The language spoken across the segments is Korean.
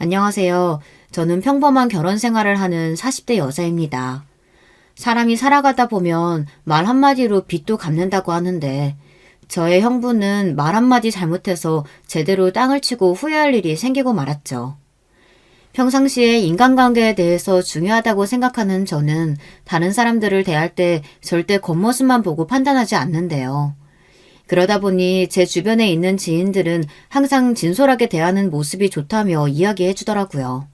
안녕하세요. 저는 평범한 결혼 생활을 하는 40대 여자입니다. 사람이 살아가다 보면 말 한마디로 빚도 갚는다고 하는데 저의 형부는 말 한마디 잘못해서 제대로 땅을 치고 후회할 일이 생기고 말았죠. 평상시에 인간관계에 대해서 중요하다고 생각하는 저는 다른 사람들을 대할 때 절대 겉모습만 보고 판단하지 않는데요. 그러다 보니 제 주변에 있는 지인들은 항상 진솔하게 대하는 모습이 좋다며 이야기해 주더라고요.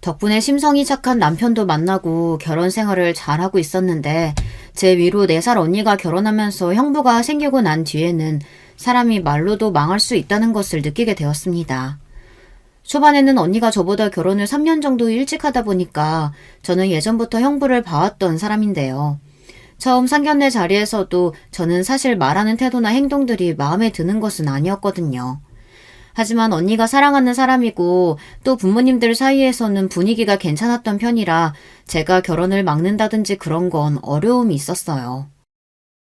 덕분에 심성이 착한 남편도 만나고 결혼 생활을 잘하고 있었는데 제 위로 4살 언니가 결혼하면서 형부가 생기고 난 뒤에는 사람이 말로도 망할 수 있다는 것을 느끼게 되었습니다. 초반에는 언니가 저보다 결혼을 3년 정도 일찍 하다 보니까 저는 예전부터 형부를 봐왔던 사람인데요. 처음 상견례 자리에서도 저는 사실 말하는 태도나 행동들이 마음에 드는 것은 아니었거든요. 하지만 언니가 사랑하는 사람이고 또 부모님들 사이에서는 분위기가 괜찮았던 편이라 제가 결혼을 막는다든지 그런 건 어려움이 있었어요.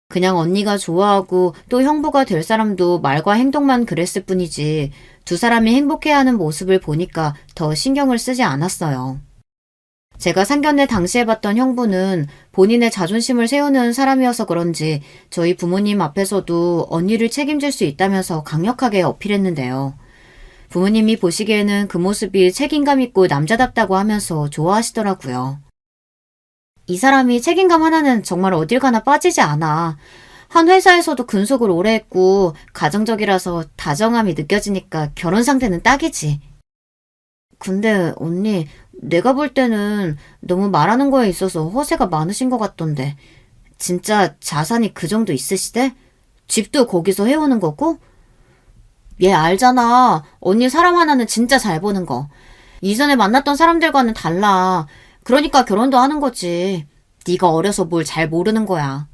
그냥 언니가 좋아하고 또 형부가 될 사람도 말과 행동만 그랬을 뿐이지 두 사람이 행복해하는 모습을 보니까 더 신경을 쓰지 않았어요. 제가 상견례 당시에 봤던 형부는 본인의 자존심을 세우는 사람이어서 그런지 저희 부모님 앞에서도 언니를 책임질 수 있다면서 강력하게 어필했는데요. 부모님이 보시기에는 그 모습이 책임감 있고 남자답다고 하면서 좋아하시더라고요. 이 사람이 책임감 하나는 정말 어딜 가나 빠지지 않아. 한 회사에서도 근속을 오래 했고 가정적이라서 다정함이 느껴지니까 결혼 상대는 딱이지. 근데 언니, 내가 볼 때는 너무 말하는 거에 있어서 허세가 많으신 것 같던데. 진짜 자산이 그 정도 있으시대? 집도 거기서 해오는 거고? 얘 알잖아. 언니 사람 하나는 진짜 잘 보는 거. 이전에 만났던 사람들과는 달라. 그러니까 결혼도 하는 거지. 네가 어려서 뭘 잘 모르는 거야.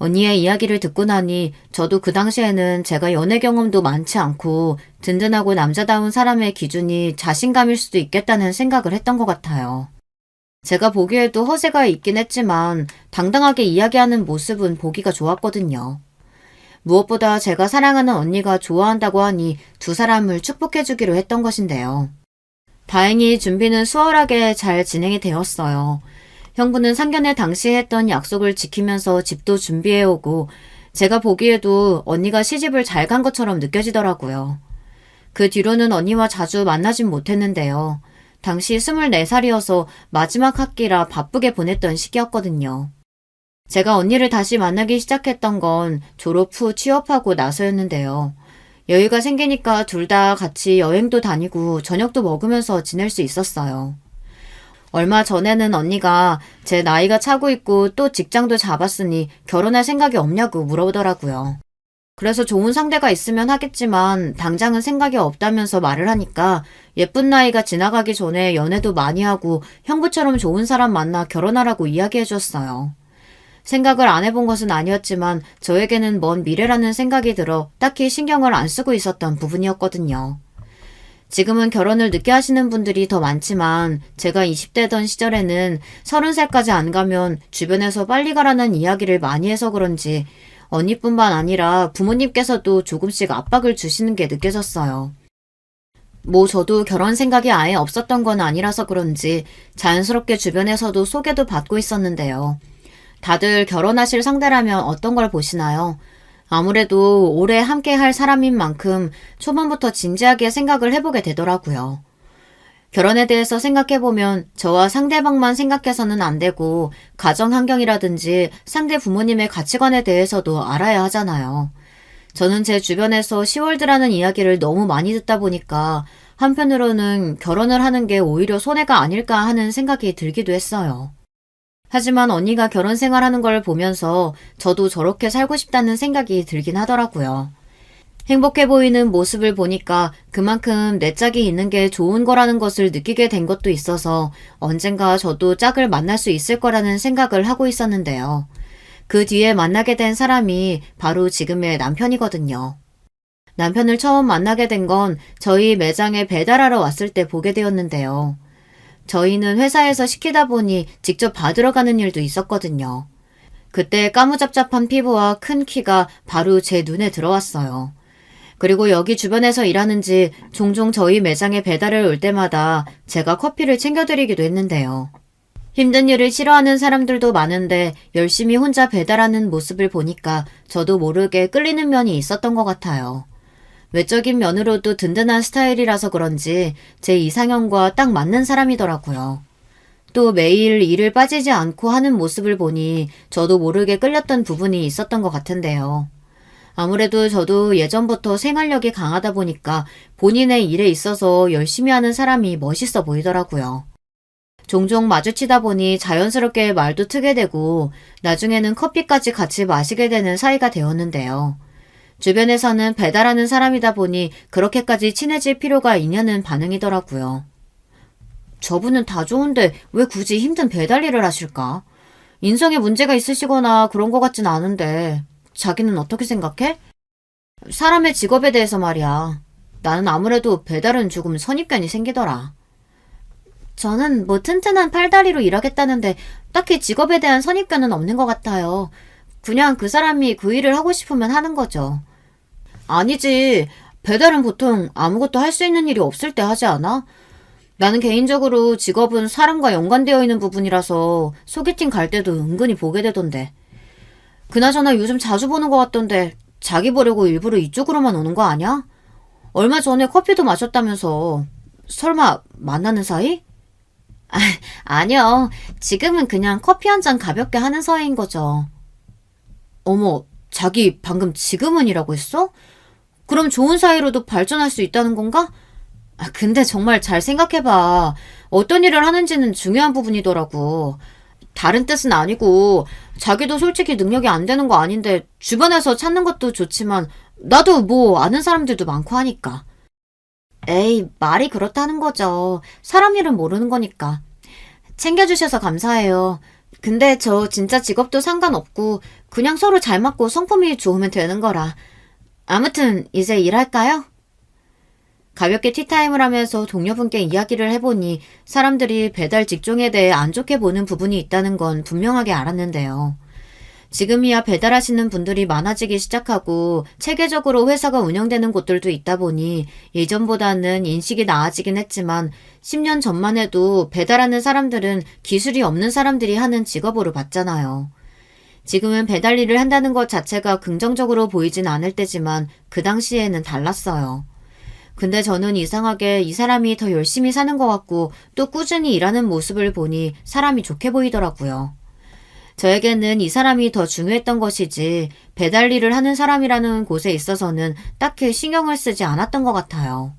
언니의 이야기를 듣고 나니 저도 그 당시에는 제가 연애 경험도 많지 않고 든든하고 남자다운 사람의 기준이 자신감일 수도 있겠다는 생각을 했던 것 같아요. 제가 보기에도 허세가 있긴 했지만 당당하게 이야기하는 모습은 보기가 좋았거든요. 무엇보다 제가 사랑하는 언니가 좋아한다고 하니 두 사람을 축복해주기로 했던 것인데요. 다행히 준비는 수월하게 잘 진행이 되었어요. 형부는 상견례 당시에 했던 약속을 지키면서 집도 준비해오고 제가 보기에도 언니가 시집을 잘 간 것처럼 느껴지더라고요. 그 뒤로는 언니와 자주 만나진 못했는데요. 당시 24살이어서 마지막 학기라 바쁘게 보냈던 시기였거든요. 제가 언니를 다시 만나기 시작했던 건 졸업 후 취업하고 나서였는데요. 여유가 생기니까 둘 다 같이 여행도 다니고 저녁도 먹으면서 지낼 수 있었어요. 얼마 전에는 언니가 제 나이가 차고 있고 또 직장도 잡았으니 결혼할 생각이 없냐고 물어보더라고요. 그래서 좋은 상대가 있으면 하겠지만 당장은 생각이 없다면서 말을 하니까 예쁜 나이가 지나가기 전에 연애도 많이 하고 형부처럼 좋은 사람 만나 결혼하라고 이야기해 줬어요. 생각을 안 해본 것은 아니었지만 저에게는 먼 미래라는 생각이 들어 딱히 신경을 안 쓰고 있었던 부분이었거든요. 지금은 결혼을 늦게 하시는 분들이 더 많지만 제가 20대던 시절에는 30살까지 안 가면 주변에서 빨리 가라는 이야기를 많이 해서 그런지 언니뿐만 아니라 부모님께서도 조금씩 압박을 주시는 게 느껴졌어요. 저도 결혼 생각이 아예 없었던 건 아니라서 그런지 자연스럽게 주변에서도 소개도 받고 있었는데요. 다들 결혼하실 상대라면 어떤 걸 보시나요? 아무래도 오래 함께 할 사람인 만큼 초반부터 진지하게 생각을 해보게 되더라고요. 결혼에 대해서 생각해보면 저와 상대방만 생각해서는 안 되고 가정 환경이라든지 상대 부모님의 가치관에 대해서도 알아야 하잖아요. 저는 제 주변에서 시월드라는 이야기를 너무 많이 듣다 보니까 한편으로는 결혼을 하는 게 오히려 손해가 아닐까 하는 생각이 들기도 했어요. 하지만 언니가 결혼 생활하는 걸 보면서 저도 저렇게 살고 싶다는 생각이 들긴 하더라고요. 행복해 보이는 모습을 보니까 그만큼 내 짝이 있는 게 좋은 거라는 것을 느끼게 된 것도 있어서 언젠가 저도 짝을 만날 수 있을 거라는 생각을 하고 있었는데요. 그 뒤에 만나게 된 사람이 바로 지금의 남편이거든요. 남편을 처음 만나게 된 건 저희 매장에 배달하러 왔을 때 보게 되었는데요. 저희는 회사에서 시키다 보니 직접 받으러 가는 일도 있었거든요. 그때 까무잡잡한 피부와 큰 키가 바로 제 눈에 들어왔어요. 그리고 여기 주변에서 일하는지 종종 저희 매장에 배달을 올 때마다 제가 커피를 챙겨드리기도 했는데요. 힘든 일을 싫어하는 사람들도 많은데 열심히 혼자 배달하는 모습을 보니까 저도 모르게 끌리는 면이 있었던 것 같아요. 외적인 면으로도 든든한 스타일이라서 그런지 제 이상형과 딱 맞는 사람이더라고요. 또 매일 일을 빠지지 않고 하는 모습을 보니 저도 모르게 끌렸던 부분이 있었던 것 같은데요. 아무래도 저도 예전부터 생활력이 강하다 보니까 본인의 일에 있어서 열심히 하는 사람이 멋있어 보이더라고요. 종종 마주치다 보니 자연스럽게 말도 트게 되고 나중에는 커피까지 같이 마시게 되는 사이가 되었는데요. 주변에서는 배달하는 사람이다 보니 그렇게까지 친해질 필요가 있냐는 반응이더라고요. 저분은 다 좋은데 왜 굳이 힘든 배달 일을 하실까? 인성에 문제가 있으시거나 그런 것 같진 않은데 자기는 어떻게 생각해? 사람의 직업에 대해서 말이야. 나는 아무래도 배달은 조금 선입견이 생기더라. 저는 뭐 튼튼한 팔다리로 일하겠다는데 딱히 직업에 대한 선입견은 없는 것 같아요. 그냥 그 사람이 그 일을 하고 싶으면 하는 거죠. 아니지. 배달은 보통 아무것도 할 수 있는 일이 없을 때 하지 않아? 나는 개인적으로 직업은 사람과 연관되어 있는 부분이라서 소개팅 갈 때도 은근히 보게 되던데. 그나저나 요즘 자주 보는 것 같던데 자기 보려고 일부러 이쪽으로만 오는 거 아니야? 얼마 전에 커피도 마셨다면서. 설마 만나는 사이? 아니요. 지금은 그냥 커피 한 잔 가볍게 하는 사이인 거죠. 어머, 자기 방금 지금은이라고 했어? 그럼 좋은 사이로도 발전할 수 있다는 건가? 근데 정말 잘 생각해봐. 어떤 일을 하는지는 중요한 부분이더라고. 다른 뜻은 아니고 자기도 솔직히 능력이 안 되는 거 아닌데 주변에서 찾는 것도 좋지만 나도 뭐 아는 사람들도 많고 하니까. 에이, 말이 그렇다는 거죠. 사람 일은 모르는 거니까. 챙겨주셔서 감사해요. 근데 저 진짜 직업도 상관없고 그냥 서로 잘 맞고 성품이 좋으면 되는 거라. 아무튼 이제 일할까요? 가볍게 티타임을 하면서 동료분께 이야기를 해보니 사람들이 배달 직종에 대해 안 좋게 보는 부분이 있다는 건 분명하게 알았는데요. 지금이야 배달하시는 분들이 많아지기 시작하고 체계적으로 회사가 운영되는 곳들도 있다 보니 예전보다는 인식이 나아지긴 했지만 10년 전만 해도 배달하는 사람들은 기술이 없는 사람들이 하는 직업으로 봤잖아요. 지금은 배달 일을 한다는 것 자체가 긍정적으로 보이진 않을 때지만 그 당시에는 달랐어요. 근데 저는 이상하게 이 사람이 더 열심히 사는 것 같고 또 꾸준히 일하는 모습을 보니 사람이 좋게 보이더라고요. 저에게는 이 사람이 더 중요했던 것이지 배달 일을 하는 사람이라는 곳에 있어서는 딱히 신경을 쓰지 않았던 것 같아요.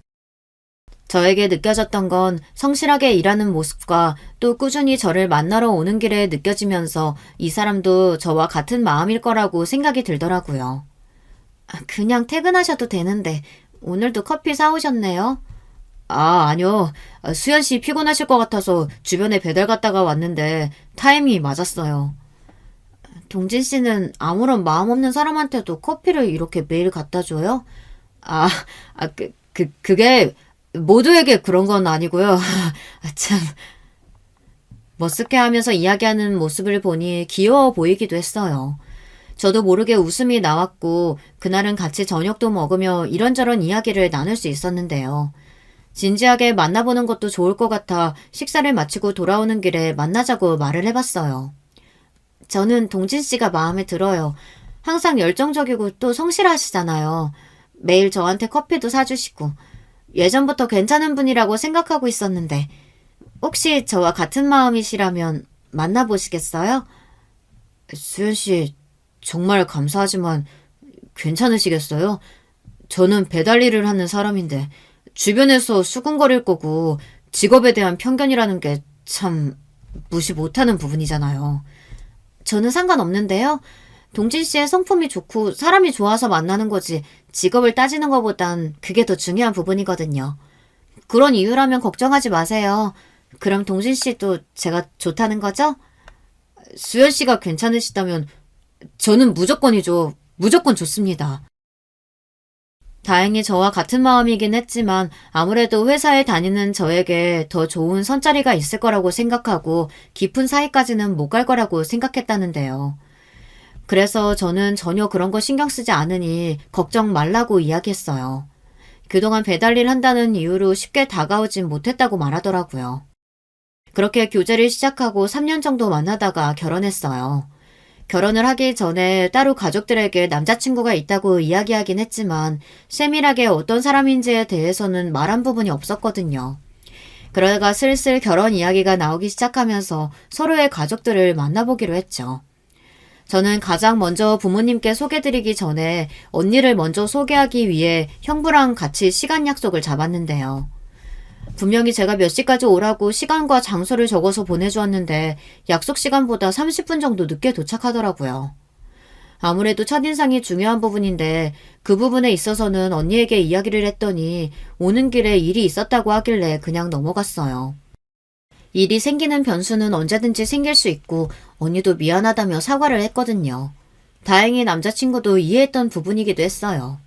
저에게 느껴졌던 건 성실하게 일하는 모습과 또 꾸준히 저를 만나러 오는 길에 느껴지면서 이 사람도 저와 같은 마음일 거라고 생각이 들더라고요. 그냥 퇴근하셔도 되는데 오늘도 커피 사오셨네요? 아니요. 수연 씨 피곤하실 것 같아서 주변에 배달 갔다가 왔는데 타이밍이 맞았어요. 동진 씨는 아무런 마음 없는 사람한테도 커피를 이렇게 매일 갖다 줘요? 아, 그게 모두에게 그런 건 아니고요. 참. 머쓱해하면서 이야기하는 모습을 보니 귀여워 보이기도 했어요. 저도 모르게 웃음이 나왔고 그날은 같이 저녁도 먹으며 이런저런 이야기를 나눌 수 있었는데요. 진지하게 만나보는 것도 좋을 것 같아 식사를 마치고 돌아오는 길에 만나자고 말을 해봤어요. 저는 동진 씨가 마음에 들어요. 항상 열정적이고 또 성실하시잖아요. 매일 저한테 커피도 사주시고 예전부터 괜찮은 분이라고 생각하고 있었는데 혹시 저와 같은 마음이시라면 만나보시겠어요? 수연 씨 정말 감사하지만 괜찮으시겠어요? 저는 배달 일을 하는 사람인데 주변에서 수군거릴 거고 직업에 대한 편견이라는 게 참 무시 못하는 부분이잖아요. 저는 상관없는데요. 동진 씨의 성품이 좋고 사람이 좋아서 만나는 거지 직업을 따지는 것보단 그게 더 중요한 부분이거든요. 그런 이유라면 걱정하지 마세요. 그럼 동진 씨도 제가 좋다는 거죠? 수연 씨가 괜찮으시다면 저는 무조건이죠. 무조건 좋습니다. 다행히 저와 같은 마음이긴 했지만 아무래도 회사에 다니는 저에게 더 좋은 선자리가 있을 거라고 생각하고 깊은 사이까지는 못 갈 거라고 생각했다는데요. 그래서 저는 전혀 그런 거 신경 쓰지 않으니 걱정 말라고 이야기했어요. 그동안 배달일 한다는 이유로 쉽게 다가오진 못했다고 말하더라고요. 그렇게 교제를 시작하고 3년 정도 만나다가 결혼했어요. 결혼을 하기 전에 따로 가족들에게 남자친구가 있다고 이야기하긴 했지만 세밀하게 어떤 사람인지에 대해서는 말한 부분이 없었거든요. 그러다가 슬슬 결혼 이야기가 나오기 시작하면서 서로의 가족들을 만나보기로 했죠. 저는 가장 먼저 부모님께 소개드리기 전에 언니를 먼저 소개하기 위해 형부랑 같이 시간 약속을 잡았는데요. 분명히 제가 몇 시까지 오라고 시간과 장소를 적어서 보내주었는데 약속 시간보다 30분 정도 늦게 도착하더라고요. 아무래도 첫인상이 중요한 부분인데 그 부분에 있어서는 언니에게 이야기를 했더니 오는 길에 일이 있었다고 하길래 그냥 넘어갔어요. 일이 생기는 변수는 언제든지 생길 수 있고 언니도 미안하다며 사과를 했거든요. 다행히 남자친구도 이해했던 부분이기도 했어요.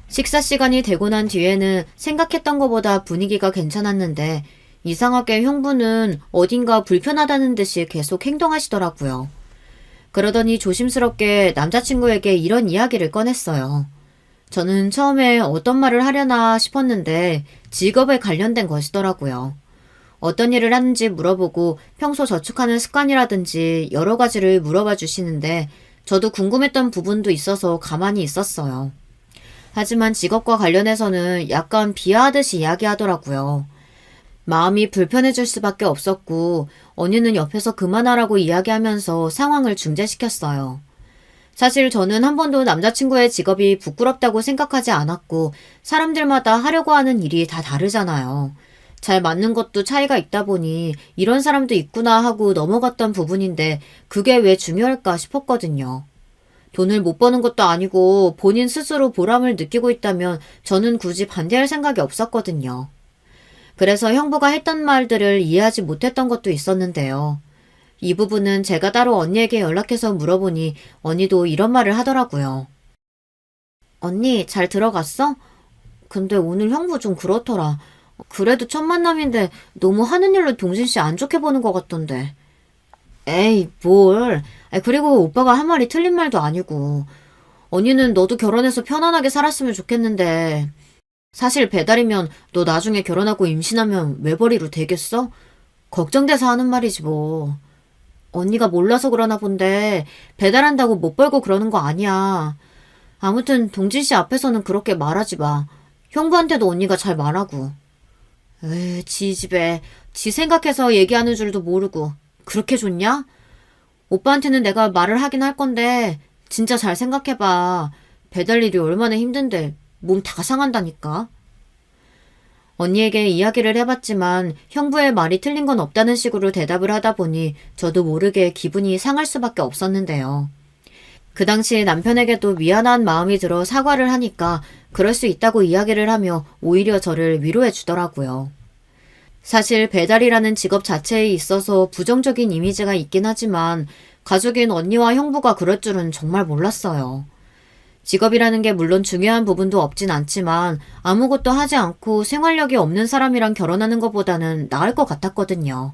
식사 시간이 되고 난 뒤에는 생각했던 것보다 분위기가 괜찮았는데 이상하게 형부는 어딘가 불편하다는 듯이 계속 행동하시더라고요. 그러더니 조심스럽게 남자친구에게 이런 이야기를 꺼냈어요. 저는 처음에 어떤 말을 하려나 싶었는데 직업에 관련된 것이더라고요. 어떤 일을 하는지 물어보고 평소 저축하는 습관이라든지 여러 가지를 물어봐 주시는데 저도 궁금했던 부분도 있어서 가만히 있었어요. 하지만 직업과 관련해서는 약간 비하하듯이 이야기하더라고요. 마음이 불편해질 수밖에 없었고 언니는 옆에서 그만하라고 이야기하면서 상황을 중재시켰어요. 사실 저는 한 번도 남자친구의 직업이 부끄럽다고 생각하지 않았고 사람들마다 하려고 하는 일이 다 다르잖아요. 잘 맞는 것도 차이가 있다 보니 이런 사람도 있구나 하고 넘어갔던 부분인데 그게 왜 중요할까 싶었거든요. 돈을 못 버는 것도 아니고 본인 스스로 보람을 느끼고 있다면 저는 굳이 반대할 생각이 없었거든요. 그래서 형부가 했던 말들을 이해하지 못했던 것도 있었는데요. 이 부분은 제가 따로 언니에게 연락해서 물어보니 언니도 이런 말을 하더라고요. 언니, 잘 들어갔어? 근데 오늘 형부 좀 그렇더라. 그래도 첫 만남인데 너무 하는 일로 동진씨 안 좋게 보는 것 같던데. 에이, 뭘. 그리고 오빠가 한 말이 틀린 말도 아니고. 언니는 너도 결혼해서 편안하게 살았으면 좋겠는데. 사실 배달이면 너 나중에 결혼하고 임신하면 외벌이로 되겠어? 걱정돼서 하는 말이지 뭐. 언니가 몰라서 그러나 본데 배달한다고 못 벌고 그러는 거 아니야. 아무튼 동진 씨 앞에서는 그렇게 말하지 마. 형부한테도 언니가 잘 말하고. 에이, 지 집에 지 생각해서 얘기하는 줄도 모르고 그렇게 좋냐? 오빠한테는 내가 말을 하긴 할 건데 진짜 잘 생각해봐. 배달 일이 얼마나 힘든데 몸 다 상한다니까. 언니에게 이야기를 해봤지만 형부의 말이 틀린 건 없다는 식으로 대답을 하다 보니 저도 모르게 기분이 상할 수밖에 없었는데요. 그 당시 남편에게도 미안한 마음이 들어 사과를 하니까 그럴 수 있다고 이야기를 하며 오히려 저를 위로해 주더라고요. 사실 배달이라는 직업 자체에 있어서 부정적인 이미지가 있긴 하지만 가족인 언니와 형부가 그럴 줄은 정말 몰랐어요. 직업이라는 게 물론 중요한 부분도 없진 않지만 아무것도 하지 않고 생활력이 없는 사람이랑 결혼하는 것보다는 나을 것 같았거든요.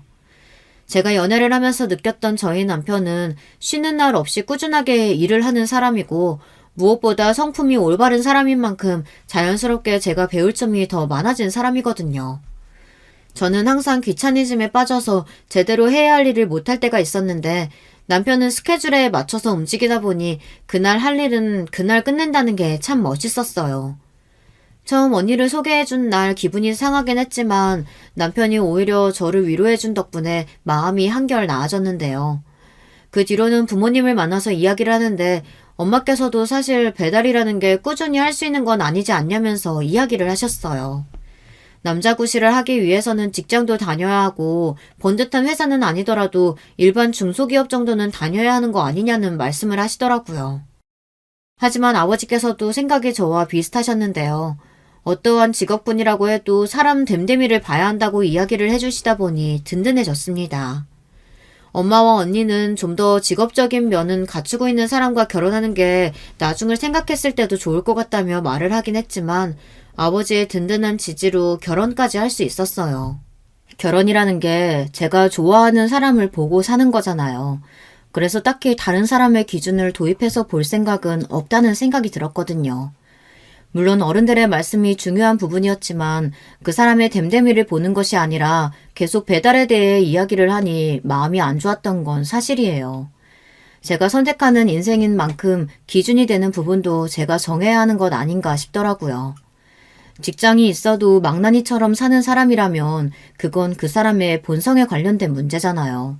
제가 연애를 하면서 느꼈던 저희 남편은 쉬는 날 없이 꾸준하게 일을 하는 사람이고 무엇보다 성품이 올바른 사람인 만큼 자연스럽게 제가 배울 점이 더 많아진 사람이거든요. 저는 항상 귀차니즘에 빠져서 제대로 해야 할 일을 못할 때가 있었는데 남편은 스케줄에 맞춰서 움직이다 보니 그날 할 일은 그날 끝낸다는 게 참 멋있었어요. 처음 언니를 소개해준 날 기분이 상하긴 했지만 남편이 오히려 저를 위로해준 덕분에 마음이 한결 나아졌는데요. 그 뒤로는 부모님을 만나서 이야기를 하는데 엄마께서도 사실 배달이라는 게 꾸준히 할 수 있는 건 아니지 않냐면서 이야기를 하셨어요. 남자 구실을 하기 위해서는 직장도 다녀야 하고 번듯한 회사는 아니더라도 일반 중소기업 정도는 다녀야 하는 거 아니냐는 말씀을 하시더라고요. 하지만 아버지께서도 생각이 저와 비슷하셨는데요. 어떠한 직업군이라고 해도 사람 됨됨이를 봐야 한다고 이야기를 해주시다 보니 든든해졌습니다. 엄마와 언니는 좀 더 직업적인 면은 갖추고 있는 사람과 결혼하는 게 나중을 생각했을 때도 좋을 것 같다며 말을 하긴 했지만 아버지의 든든한 지지로 결혼까지 할 수 있었어요. 결혼이라는 게 제가 좋아하는 사람을 보고 사는 거잖아요. 그래서 딱히 다른 사람의 기준을 도입해서 볼 생각은 없다는 생각이 들었거든요. 물론 어른들의 말씀이 중요한 부분이었지만 그 사람의 됨됨이를 보는 것이 아니라 계속 배달에 대해 이야기를 하니 마음이 안 좋았던 건 사실이에요. 제가 선택하는 인생인 만큼 기준이 되는 부분도 제가 정해야 하는 것 아닌가 싶더라고요. 직장이 있어도 망나니처럼 사는 사람이라면 그건 그 사람의 본성에 관련된 문제잖아요.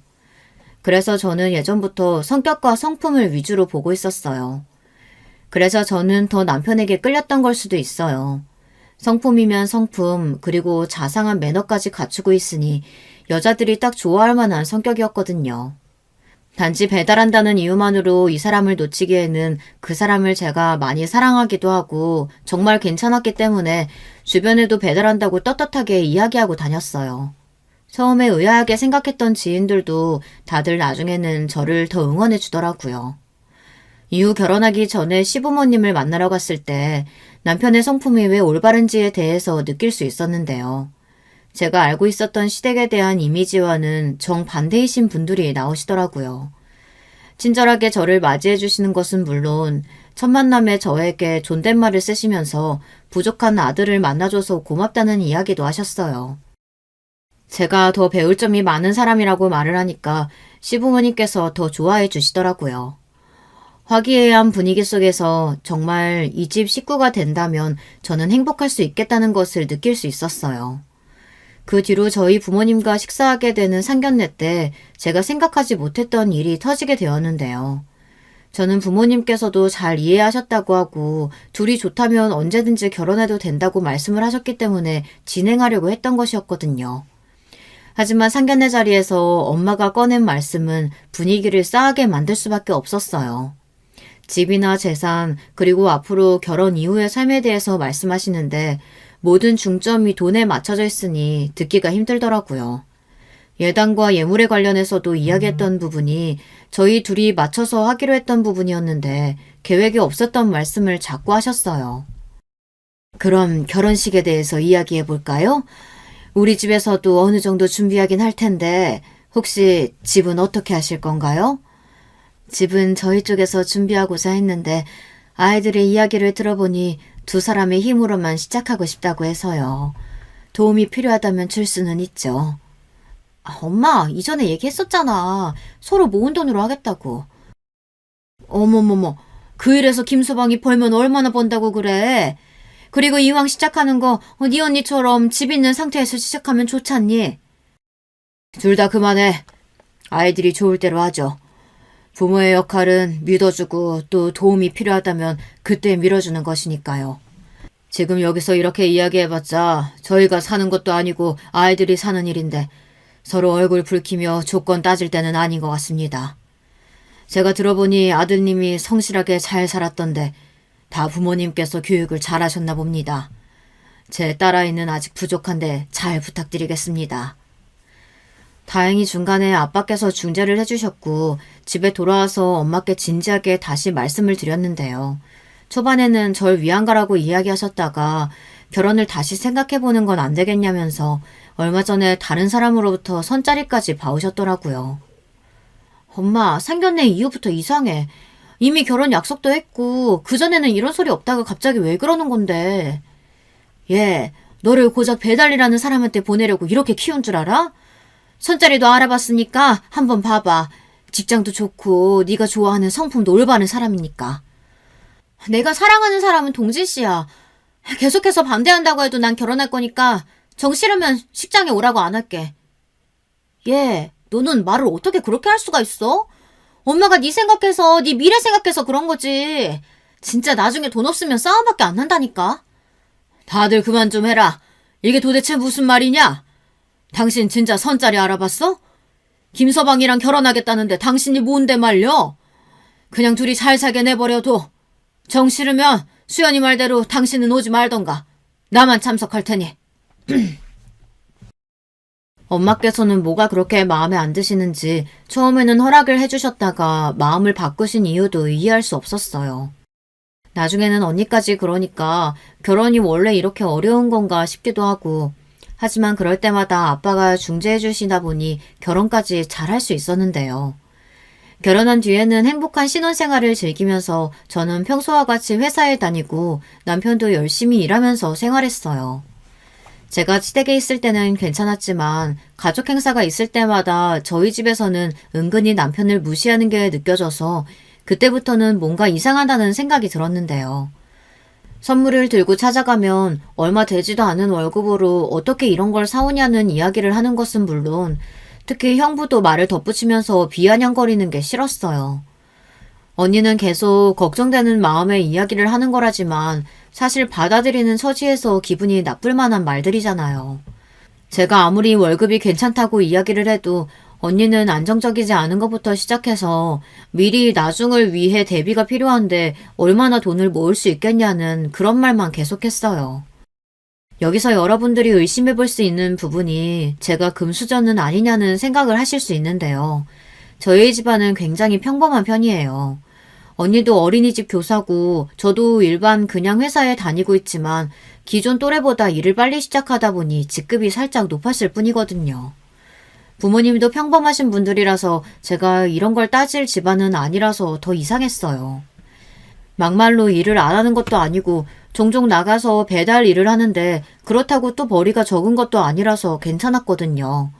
그래서 저는 예전부터 성격과 성품을 위주로 보고 있었어요. 그래서 저는 더 남편에게 끌렸던 걸 수도 있어요. 성품이면 성품, 그리고 자상한 매너까지 갖추고 있으니 여자들이 딱 좋아할 만한 성격이었거든요. 단지 배달한다는 이유만으로 이 사람을 놓치기에는 그 사람을 제가 많이 사랑하기도 하고 정말 괜찮았기 때문에 주변에도 배달한다고 떳떳하게 이야기하고 다녔어요. 처음에 의아하게 생각했던 지인들도 다들 나중에는 저를 더 응원해 주더라고요. 이후 결혼하기 전에 시부모님을 만나러 갔을 때 남편의 성품이 왜 올바른지에 대해서 느낄 수 있었는데요. 제가 알고 있었던 시댁에 대한 이미지와는 정반대이신 분들이 나오시더라고요. 친절하게 저를 맞이해 주시는 것은 물론 첫 만남에 저에게 존댓말을 쓰시면서 부족한 아들을 만나줘서 고맙다는 이야기도 하셨어요. 제가 더 배울 점이 많은 사람이라고 말을 하니까 시부모님께서 더 좋아해 주시더라고요. 화기애애한 분위기 속에서 정말 이 집 식구가 된다면 저는 행복할 수 있겠다는 것을 느낄 수 있었어요. 그 뒤로 저희 부모님과 식사하게 되는 상견례 때 제가 생각하지 못했던 일이 터지게 되었는데요. 저는 부모님께서도 잘 이해하셨다고 하고 둘이 좋다면 언제든지 결혼해도 된다고 말씀을 하셨기 때문에 진행하려고 했던 것이었거든요. 하지만 상견례 자리에서 엄마가 꺼낸 말씀은 분위기를 싸하게 만들 수밖에 없었어요. 집이나 재산, 그리고 앞으로 결혼 이후의 삶에 대해서 말씀하시는데 모든 중점이 돈에 맞춰져 있으니 듣기가 힘들더라고요. 예단과 예물에 관련해서도 이야기했던 부분이 저희 둘이 맞춰서 하기로 했던 부분이었는데 계획이 없었던 말씀을 자꾸 하셨어요. 그럼 결혼식에 대해서 이야기해 볼까요? 우리 집에서도 어느 정도 준비하긴 할 텐데 혹시 집은 어떻게 하실 건가요? 집은 저희 쪽에서 준비하고자 했는데 아이들의 이야기를 들어보니 두 사람의 힘으로만 시작하고 싶다고 해서요. 도움이 필요하다면 줄 수는 있죠. 엄마, 이전에 얘기했었잖아. 서로 모은 돈으로 하겠다고. 어머머머, 그 일에서 김서방이 벌면 얼마나 번다고 그래. 그리고 이왕 시작하는 거 네 언니처럼 집 있는 상태에서 시작하면 좋잖니. 둘 다 그만해. 아이들이 좋을 대로 하죠. 부모의 역할은 믿어주고 또 도움이 필요하다면 그때 밀어주는 것이니까요. 지금 여기서 이렇게 이야기해봤자 저희가 사는 것도 아니고 아이들이 사는 일인데 서로 얼굴 붉히며 조건 따질 때는 아닌 것 같습니다. 제가 들어보니 아드님이 성실하게 잘 살았던데 다 부모님께서 교육을 잘하셨나 봅니다. 제 딸아이는 아직 부족한데 잘 부탁드리겠습니다. 다행히 중간에 아빠께서 중재를 해주셨고 집에 돌아와서 엄마께 진지하게 다시 말씀을 드렸는데요. 초반에는 절 위안가라고 이야기하셨다가 결혼을 다시 생각해보는 건 안 되겠냐면서 얼마 전에 다른 사람으로부터 선자리까지 봐오셨더라고요. 엄마, 상견례 이후부터 이상해. 이미 결혼 약속도 했고 그전에는 이런 소리 없다가 갑자기 왜 그러는 건데. 얘, 너를 고작 배달이라는 사람한테 보내려고 이렇게 키운 줄 알아? 손자리도 알아봤으니까 한번 봐봐. 직장도 좋고 네가 좋아하는 성품도 올바른 사람이니까. 내가 사랑하는 사람은 동진 씨야. 계속해서 반대한다고 해도 난 결혼할 거니까 정 싫으면 식장에 오라고 안 할게. 얘, 너는 말을 어떻게 그렇게 할 수가 있어? 엄마가 네 생각해서 네 미래 생각해서 그런 거지. 진짜 나중에 돈 없으면 싸움밖에 안 난다니까. 다들 그만 좀 해라. 이게 도대체 무슨 말이냐? 당신 진짜 선자리 알아봤어? 김서방이랑 결혼하겠다는데 당신이 뭔데 말려? 그냥 둘이 잘 살게 내버려둬. 정 싫으면 수연이 말대로 당신은 오지 말던가. 나만 참석할 테니. 엄마께서는 뭐가 그렇게 마음에 안 드시는지 처음에는 허락을 해주셨다가 마음을 바꾸신 이유도 이해할 수 없었어요. 나중에는 언니까지 그러니까 결혼이 원래 이렇게 어려운 건가 싶기도 하고 하지만 그럴 때마다 아빠가 중재해 주시다 보니 결혼까지 잘할 수 있었는데요. 결혼한 뒤에는 행복한 신혼생활을 즐기면서 저는 평소와 같이 회사에 다니고 남편도 열심히 일하면서 생활했어요. 제가 시댁에 있을 때는 괜찮았지만 가족 행사가 있을 때마다 저희 집에서는 은근히 남편을 무시하는 게 느껴져서 그때부터는 뭔가 이상하다는 생각이 들었는데요. 선물을 들고 찾아가면 얼마 되지도 않은 월급으로 어떻게 이런 걸 사오냐는 이야기를 하는 것은 물론 특히 형부도 말을 덧붙이면서 비아냥거리는 게 싫었어요. 언니는 계속 걱정되는 마음에 이야기를 하는 거라지만 사실 받아들이는 처지에서 기분이 나쁠 만한 말들이잖아요. 제가 아무리 월급이 괜찮다고 이야기를 해도 언니는 안정적이지 않은 것부터 시작해서 미리 나중을 위해 대비가 필요한데 얼마나 돈을 모을 수 있겠냐는 그런 말만 계속했어요. 여기서 여러분들이 의심해 볼 수 있는 부분이 제가 금수저는 아니냐는 생각을 하실 수 있는데요. 저희 집안은 굉장히 평범한 편이에요. 언니도 어린이집 교사고 저도 일반 그냥 회사에 다니고 있지만 기존 또래보다 일을 빨리 시작하다 보니 직급이 살짝 높았을 뿐이거든요. 부모님도 평범하신 분들이라서 제가 이런 걸 따질 집안은 아니라서 더 이상했어요. 막말로 일을 안 하는 것도 아니고 종종 나가서 배달 일을 하는데 그렇다고 또 벌이가 적은 것도 아니라서 괜찮았거든요.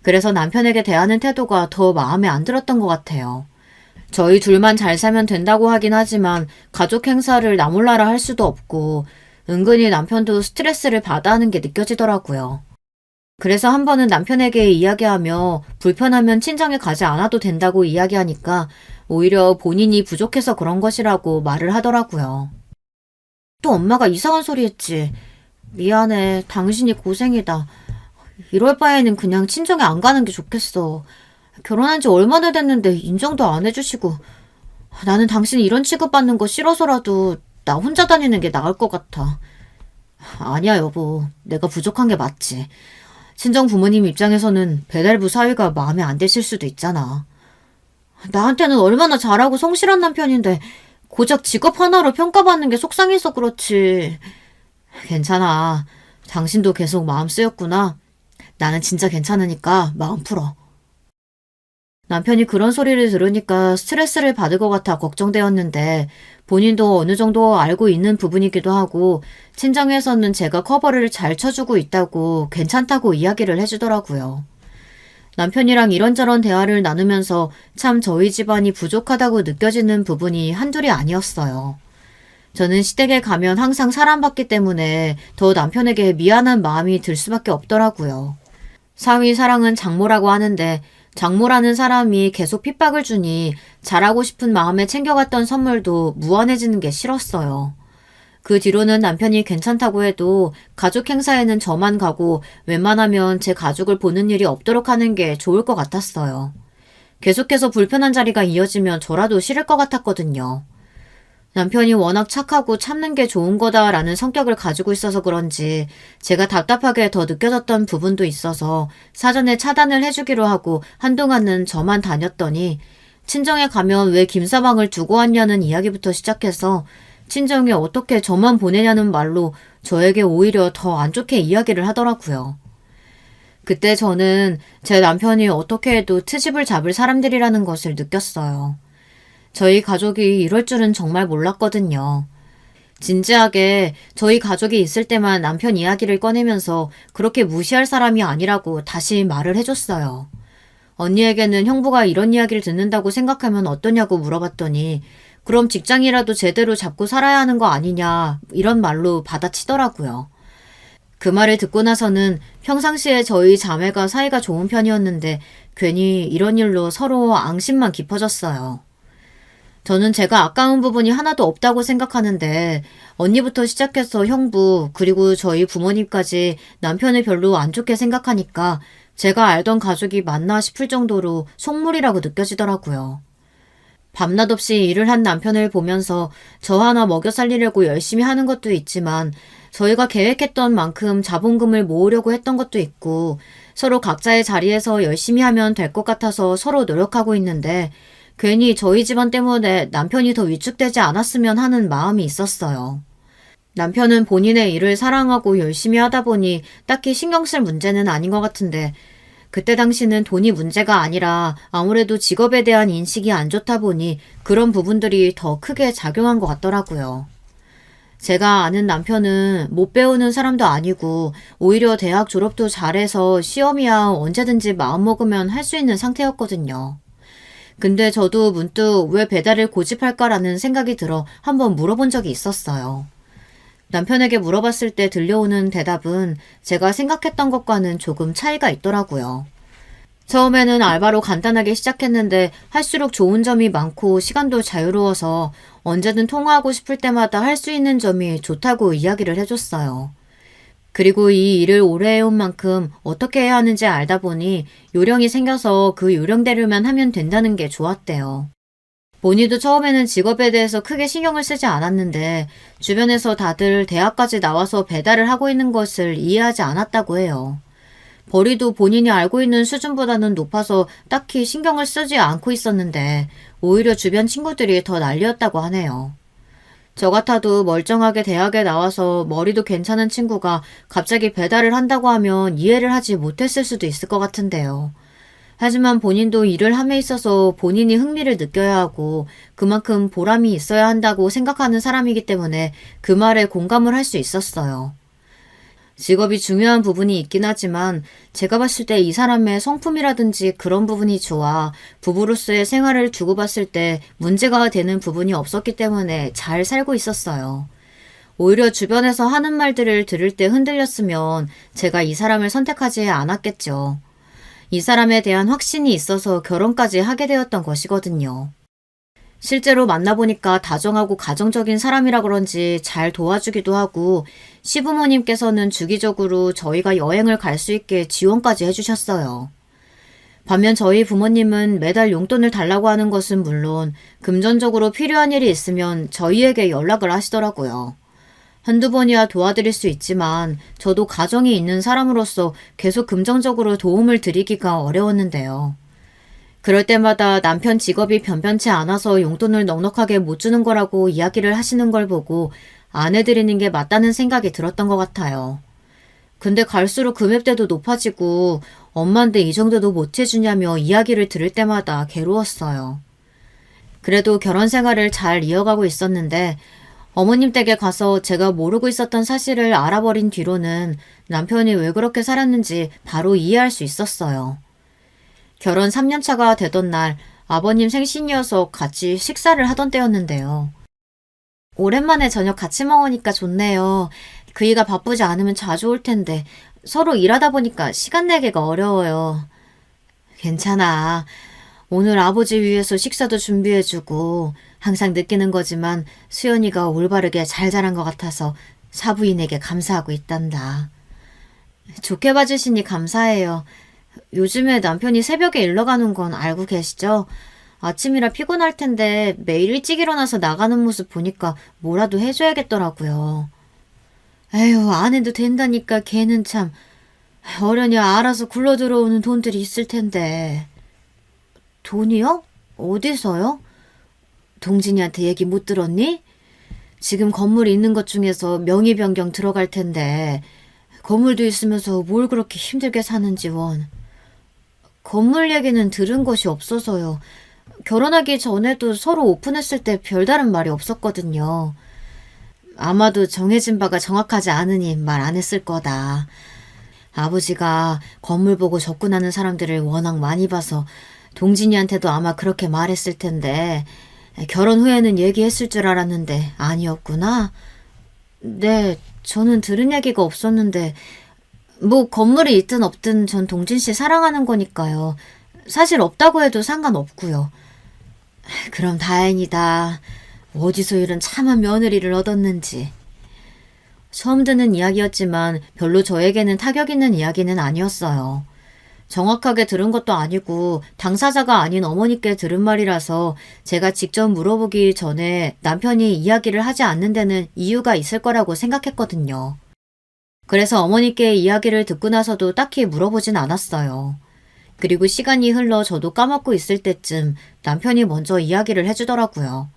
그래서 남편에게 대하는 태도가 더 마음에 안 들었던 것 같아요. 저희 둘만 잘 살면 된다고 하긴 하지만 가족 행사를 나 몰라라 할 수도 없고 은근히 남편도 스트레스를 받아 하는 게 느껴지더라고요. 그래서 한 번은 남편에게 이야기하며 불편하면 친정에 가지 않아도 된다고 이야기하니까 오히려 본인이 부족해서 그런 것이라고 말을 하더라고요. 또 엄마가 이상한 소리 했지. 미안해. 당신이 고생이다. 이럴 바에는 그냥 친정에 안 가는 게 좋겠어. 결혼한 지 얼마나 됐는데 인정도 안 해주시고 나는 당신이 이런 취급받는 거 싫어서라도 나 혼자 다니는 게 나을 것 같아. 아니야 여보. 내가 부족한 게 맞지. 친정 부모님 입장에서는 배달부 사위가 마음에 안 드실 수도 있잖아. 나한테는 얼마나 잘하고 성실한 남편인데 고작 직업 하나로 평가받는 게 속상해서 그렇지. 괜찮아. 당신도 계속 마음 쓰였구나. 나는 진짜 괜찮으니까 마음 풀어. 남편이 그런 소리를 들으니까 스트레스를 받을 것 같아 걱정되었는데 본인도 어느 정도 알고 있는 부분이기도 하고 친정에서는 제가 커버를 잘 쳐주고 있다고 괜찮다고 이야기를 해주더라고요. 남편이랑 이런저런 대화를 나누면서 참 저희 집안이 부족하다고 느껴지는 부분이 한둘이 아니었어요. 저는 시댁에 가면 항상 사랑받기 때문에 더 남편에게 미안한 마음이 들 수밖에 없더라고요. 사위 사랑은 장모라고 하는데 장모라는 사람이 계속 핍박을 주니 잘하고 싶은 마음에 챙겨갔던 선물도 무한해지는 게 싫었어요. 그 뒤로는 남편이 괜찮다고 해도 가족 행사에는 저만 가고 웬만하면 제 가족을 보는 일이 없도록 하는 게 좋을 것 같았어요. 계속해서 불편한 자리가 이어지면 저라도 싫을 것 같았거든요. 남편이 워낙 착하고 참는 게 좋은 거다라는 성격을 가지고 있어서 그런지 제가 답답하게 더 느껴졌던 부분도 있어서 사전에 차단을 해주기로 하고 한동안은 저만 다녔더니 친정에 가면 왜 김서방을 두고 왔냐는 이야기부터 시작해서 친정에 어떻게 저만 보내냐는 말로 저에게 오히려 더 안 좋게 이야기를 하더라고요. 그때 저는 제 남편이 어떻게 해도 트집을 잡을 사람들이라는 것을 느꼈어요. 저희 가족이 이럴 줄은 정말 몰랐거든요. 진지하게 저희 가족이 있을 때만 남편 이야기를 꺼내면서 그렇게 무시할 사람이 아니라고 다시 말을 해줬어요. 언니에게는 형부가 이런 이야기를 듣는다고 생각하면 어떠냐고 물어봤더니 그럼 직장이라도 제대로 잡고 살아야 하는 거 아니냐 이런 말로 받아치더라고요. 그 말을 듣고 나서는 평상시에 저희 자매가 사이가 좋은 편이었는데 괜히 이런 일로 서로 앙심만 깊어졌어요. 저는 제가 아까운 부분이 하나도 없다고 생각하는데 언니부터 시작해서 형부 그리고 저희 부모님까지 남편을 별로 안 좋게 생각하니까 제가 알던 가족이 맞나 싶을 정도로 속물이라고 느껴지더라고요. 밤낮 없이 일을 한 남편을 보면서 저 하나 먹여 살리려고 열심히 하는 것도 있지만 저희가 계획했던 만큼 자본금을 모으려고 했던 것도 있고 서로 각자의 자리에서 열심히 하면 될 것 같아서 서로 노력하고 있는데 괜히 저희 집안 때문에 남편이 더 위축되지 않았으면 하는 마음이 있었어요. 남편은 본인의 일을 사랑하고 열심히 하다 보니 딱히 신경 쓸 문제는 아닌 것 같은데 그때 당시는 돈이 문제가 아니라 아무래도 직업에 대한 인식이 안 좋다 보니 그런 부분들이 더 크게 작용한 것 같더라고요. 제가 아는 남편은 못 배우는 사람도 아니고 오히려 대학 졸업도 잘해서 시험이야 언제든지 마음먹으면 할 수 있는 상태였거든요. 근데 저도 문득 왜 배달을 고집할까라는 생각이 들어 한번 물어본 적이 있었어요. 남편에게 물어봤을 때 들려오는 대답은 제가 생각했던 것과는 조금 차이가 있더라고요. 처음에는 알바로 간단하게 시작했는데 할수록 좋은 점이 많고 시간도 자유로워서 언제든 통화하고 싶을 때마다 할 수 있는 점이 좋다고 이야기를 해줬어요. 그리고 이 일을 오래 해온 만큼 어떻게 해야 하는지 알다 보니 요령이 생겨서 그 요령대로만 하면 된다는 게 좋았대요. 본인도 처음에는 직업에 대해서 크게 신경을 쓰지 않았는데 주변에서 다들 대학까지 나와서 배달을 하고 있는 것을 이해하지 않았다고 해요. 벌이도 본인이 알고 있는 수준보다는 높아서 딱히 신경을 쓰지 않고 있었는데 오히려 주변 친구들이 더 난리였다고 하네요. 저 같아도 멀쩡하게 대학에 나와서 머리도 괜찮은 친구가 갑자기 배달을 한다고 하면 이해를 하지 못했을 수도 있을 것 같은데요. 하지만 본인도 일을 함에 있어서 본인이 흥미를 느껴야 하고 그만큼 보람이 있어야 한다고 생각하는 사람이기 때문에 그 말에 공감을 할 수 있었어요. 직업이 중요한 부분이 있긴 하지만 제가 봤을 때 이 사람의 성품이라든지 그런 부분이 좋아 부부로서의 생활을 두고 봤을 때 문제가 되는 부분이 없었기 때문에 잘 살고 있었어요. 오히려 주변에서 하는 말들을 들을 때 흔들렸으면 제가 이 사람을 선택하지 않았겠죠. 이 사람에 대한 확신이 있어서 결혼까지 하게 되었던 것이거든요. 실제로 만나보니까 다정하고 가정적인 사람이라 그런지 잘 도와주기도 하고 시부모님께서는 주기적으로 저희가 여행을 갈 수 있게 지원까지 해주셨어요. 반면 저희 부모님은 매달 용돈을 달라고 하는 것은 물론 금전적으로 필요한 일이 있으면 저희에게 연락을 하시더라고요. 한두 번이야 도와드릴 수 있지만 저도 가정이 있는 사람으로서 계속 금전적으로 도움을 드리기가 어려웠는데요. 그럴 때마다 남편 직업이 변변치 않아서 용돈을 넉넉하게 못 주는 거라고 이야기를 하시는 걸 보고 안 해드리는 게 맞다는 생각이 들었던 것 같아요. 근데 갈수록 금액대도 높아지고 엄마인데 이 정도도 못 해주냐며 이야기를 들을 때마다 괴로웠어요. 그래도 결혼 생활을 잘 이어가고 있었는데 어머님 댁에 가서 제가 모르고 있었던 사실을 알아버린 뒤로는 남편이 왜 그렇게 살았는지 바로 이해할 수 있었어요. 결혼 3년 차가 되던 날 아버님 생신이어서 같이 식사를 하던 때였는데요. 오랜만에 저녁 같이 먹으니까 좋네요. 그이가 바쁘지 않으면 자주 올 텐데 서로 일하다 보니까 시간 내기가 어려워요. 괜찮아. 오늘 아버지 위해서 식사도 준비해주고 항상 느끼는 거지만 수연이가 올바르게 잘 자란 것 같아서 사부인에게 감사하고 있단다. 좋게 봐주시니 감사해요. 요즘에 남편이 새벽에 일러 가는 건 알고 계시죠? 아침이라 피곤할 텐데 매일 일찍 일어나서 나가는 모습 보니까 뭐라도 해줘야겠더라고요. 에휴, 안 해도 된다니까 걔는 참 어련히 알아서 굴러 들어오는 돈들이 있을 텐데. 돈이요? 어디서요? 동진이한테 얘기 못 들었니? 지금 건물 있는 것 중에서 명의 변경 들어갈 텐데 건물도 있으면서 뭘 그렇게 힘들게 사는지 원. 건물 얘기는 들은 것이 없어서요. 결혼하기 전에도 서로 오픈했을 때 별다른 말이 없었거든요. 아마도 정해진 바가 정확하지 않으니 말 안 했을 거다. 아버지가 건물 보고 접근하는 사람들을 워낙 많이 봐서 동진이한테도 아마 그렇게 말했을 텐데 결혼 후에는 얘기했을 줄 알았는데 아니었구나. 네, 저는 들은 얘기가 없었는데 뭐 건물이 있든 없든 전 동진 씨 사랑하는 거니까요. 사실 없다고 해도 상관없고요. 그럼 다행이다. 어디서 이런 참한 며느리를 얻었는지. 처음 듣는 이야기였지만 별로 저에게는 타격 있는 이야기는 아니었어요. 정확하게 들은 것도 아니고 당사자가 아닌 어머니께 들은 말이라서 제가 직접 물어보기 전에 남편이 이야기를 하지 않는 데는 이유가 있을 거라고 생각했거든요. 그래서 어머니께 이야기를 듣고 나서도 딱히 물어보진 않았어요. 그리고 시간이 흘러 저도 까먹고 있을 때쯤 남편이 먼저 이야기를 해주더라고요.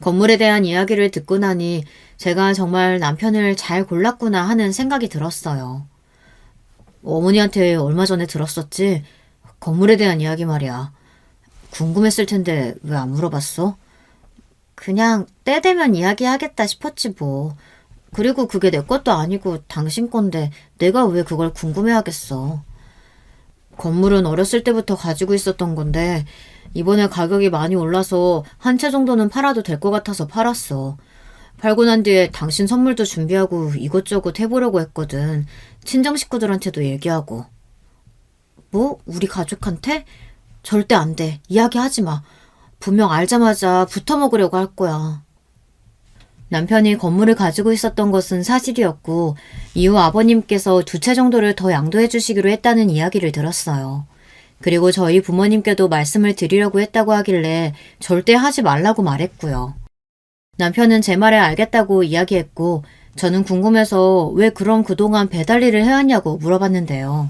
건물에 대한 이야기를 듣고 나니 제가 정말 남편을 잘 골랐구나 하는 생각이 들었어요. 어머니한테 얼마 전에 들었었지? 건물에 대한 이야기 말이야. 궁금했을 텐데 왜 안 물어봤어? 그냥 때 되면 이야기하겠다 싶었지 뭐. 그리고 그게 내 것도 아니고 당신 건데 내가 왜 그걸 궁금해하겠어. 건물은 어렸을 때부터 가지고 있었던 건데 이번에 가격이 많이 올라서 한 채 정도는 팔아도 될 것 같아서 팔았어. 팔고 난 뒤에 당신 선물도 준비하고 이것저것 해보려고 했거든. 친정 식구들한테도 얘기하고. 뭐? 우리 가족한테? 절대 안 돼. 이야기하지 마. 분명 알자마자 붙어먹으려고 할 거야. 남편이 건물을 가지고 있었던 것은 사실이었고 이후 아버님께서 2채 정도를 더 양도해 주시기로 했다는 이야기를 들었어요. 그리고 저희 부모님께도 말씀을 드리려고 했다고 하길래 절대 하지 말라고 말했고요. 남편은 제 말에 알겠다고 이야기했고 저는 궁금해서 왜 그럼 그동안 배달 일을 해왔냐고 물어봤는데요.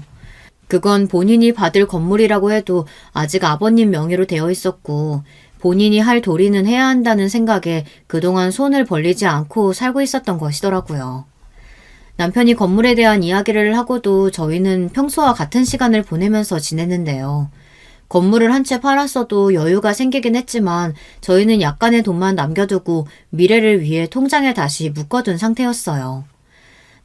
그건 본인이 받을 건물이라고 해도 아직 아버님 명의로 되어 있었고 본인이 할 도리는 해야 한다는 생각에 그동안 손을 벌리지 않고 살고 있었던 것이더라고요. 남편이 건물에 대한 이야기를 하고도 저희는 평소와 같은 시간을 보내면서 지냈는데요. 건물을 한 채 팔았어도 여유가 생기긴 했지만 저희는 약간의 돈만 남겨두고 미래를 위해 통장에 다시 묶어둔 상태였어요.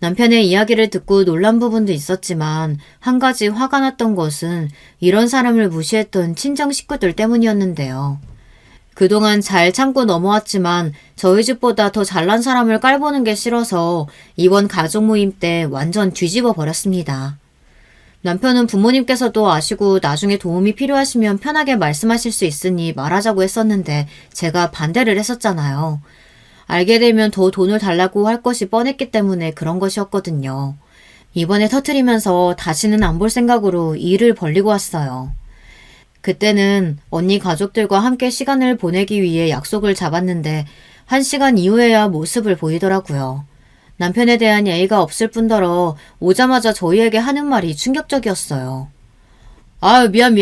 남편의 이야기를 듣고 놀란 부분도 있었지만 한 가지 화가 났던 것은 이런 사람을 무시했던 친정 식구들 때문이었는데요. 그동안 잘 참고 넘어왔지만 저희 집보다 더 잘난 사람을 깔보는 게 싫어서 이번 가족 모임 때 완전 뒤집어 버렸습니다. 남편은 부모님께서도 아시고 나중에 도움이 필요하시면 편하게 말씀하실 수 있으니 말하자고 했었는데 제가 반대를 했었잖아요. 알게 되면 더 돈을 달라고 할 것이 뻔했기 때문에 그런 것이었거든요. 이번에 터트리면서 다시는 안 볼 생각으로 일을 벌리고 왔어요. 그때는 언니 가족들과 함께 시간을 보내기 위해 약속을 잡았는데 1시간 이후에야 모습을 보이더라고요. 남편에 대한 예의가 없을 뿐더러 오자마자 저희에게 하는 말이 충격적이었어요. 아유 미안.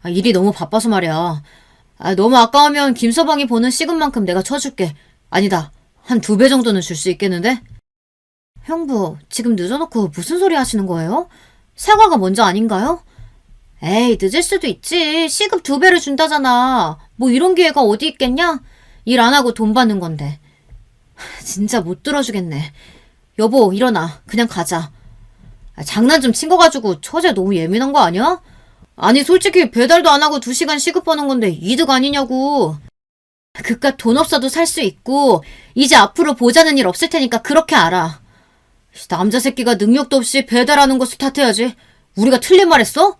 일이 너무 바빠서 말이야. 너무 아까우면 김서방이 보는 시급만큼 내가 쳐줄게. 아니다. 한 2배 정도는 줄 수 있겠는데? 형부, 지금 늦어놓고 무슨 소리 하시는 거예요? 사과가 먼저 아닌가요? 에이, 늦을 수도 있지. 시급 2배를 준다잖아. 뭐 이런 기회가 어디 있겠냐? 일 안 하고 돈 받는 건데. 진짜 못 들어주겠네. 여보, 일어나. 그냥 가자. 장난 좀 친 거 가지고 처제 너무 예민한 거 아니야? 아니, 솔직히 배달도 안 하고 2시간 시급 버는 건데 이득 아니냐고. 그깟 돈 없어도 살 수 있고 이제 앞으로 보자는 일 없을 테니까 그렇게 알아. 남자 새끼가 능력도 없이 배달하는 것을 탓해야지. 우리가 틀린 말 했어?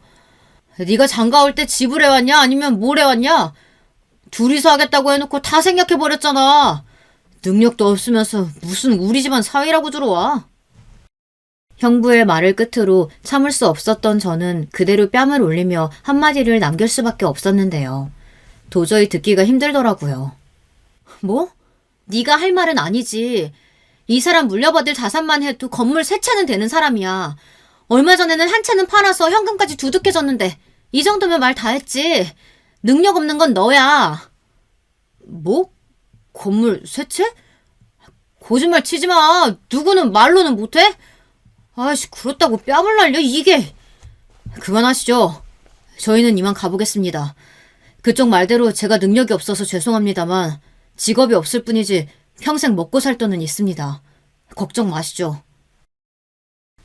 네가 장가 올 때 집을 해왔냐 아니면 뭘 해왔냐? 둘이서 하겠다고 해놓고 다 생략해버렸잖아. 능력도 없으면서 무슨 우리 집안 사위라고 들어와. 형부의 말을 끝으로 참을 수 없었던 저는 그대로 뺨을 올리며 한마디를 남길 수밖에 없었는데요. 도저히 듣기가 힘들더라고요. 뭐? 네가 할 말은 아니지. 이 사람 물려받을 자산만 해도 건물 3채는 되는 사람이야. 얼마 전에는 한 채는 팔아서 현금까지 두둑해졌는데 이 정도면 말 다 했지. 능력 없는 건 너야. 뭐? 건물 3채? 거짓말 치지 마. 누구는 말로는 못해? 아이씨, 그렇다고 뺨을 날려 이게. 그만하시죠. 저희는 이만 가보겠습니다. 그쪽 말대로 제가 능력이 없어서 죄송합니다만 직업이 없을 뿐이지 평생 먹고 살 돈은 있습니다. 걱정 마시죠.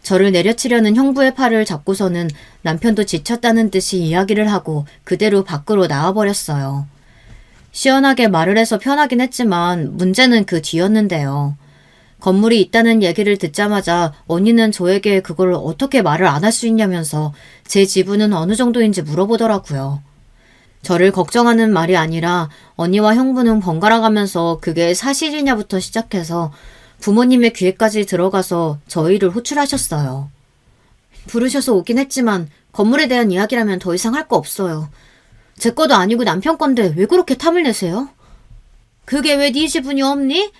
저를 내려치려는 형부의 팔을 잡고서는 남편도 지쳤다는 듯이 이야기를 하고 그대로 밖으로 나와버렸어요. 시원하게 말을 해서 편하긴 했지만 문제는 그 뒤였는데요. 건물이 있다는 얘기를 듣자마자 언니는 저에게 그걸 어떻게 말을 안 할 수 있냐면서 제 지분은 어느 정도인지 물어보더라고요. 저를 걱정하는 말이 아니라 언니와 형부는 번갈아가면서 그게 사실이냐부터 시작해서 부모님의 귀에까지 들어가서 저희를 호출하셨어요. 부르셔서 오긴 했지만 건물에 대한 이야기라면 더 이상 할 거 없어요. 제 거도 아니고 남편 건데 왜 그렇게 탐을 내세요? 그게 왜 네 지분이 없니?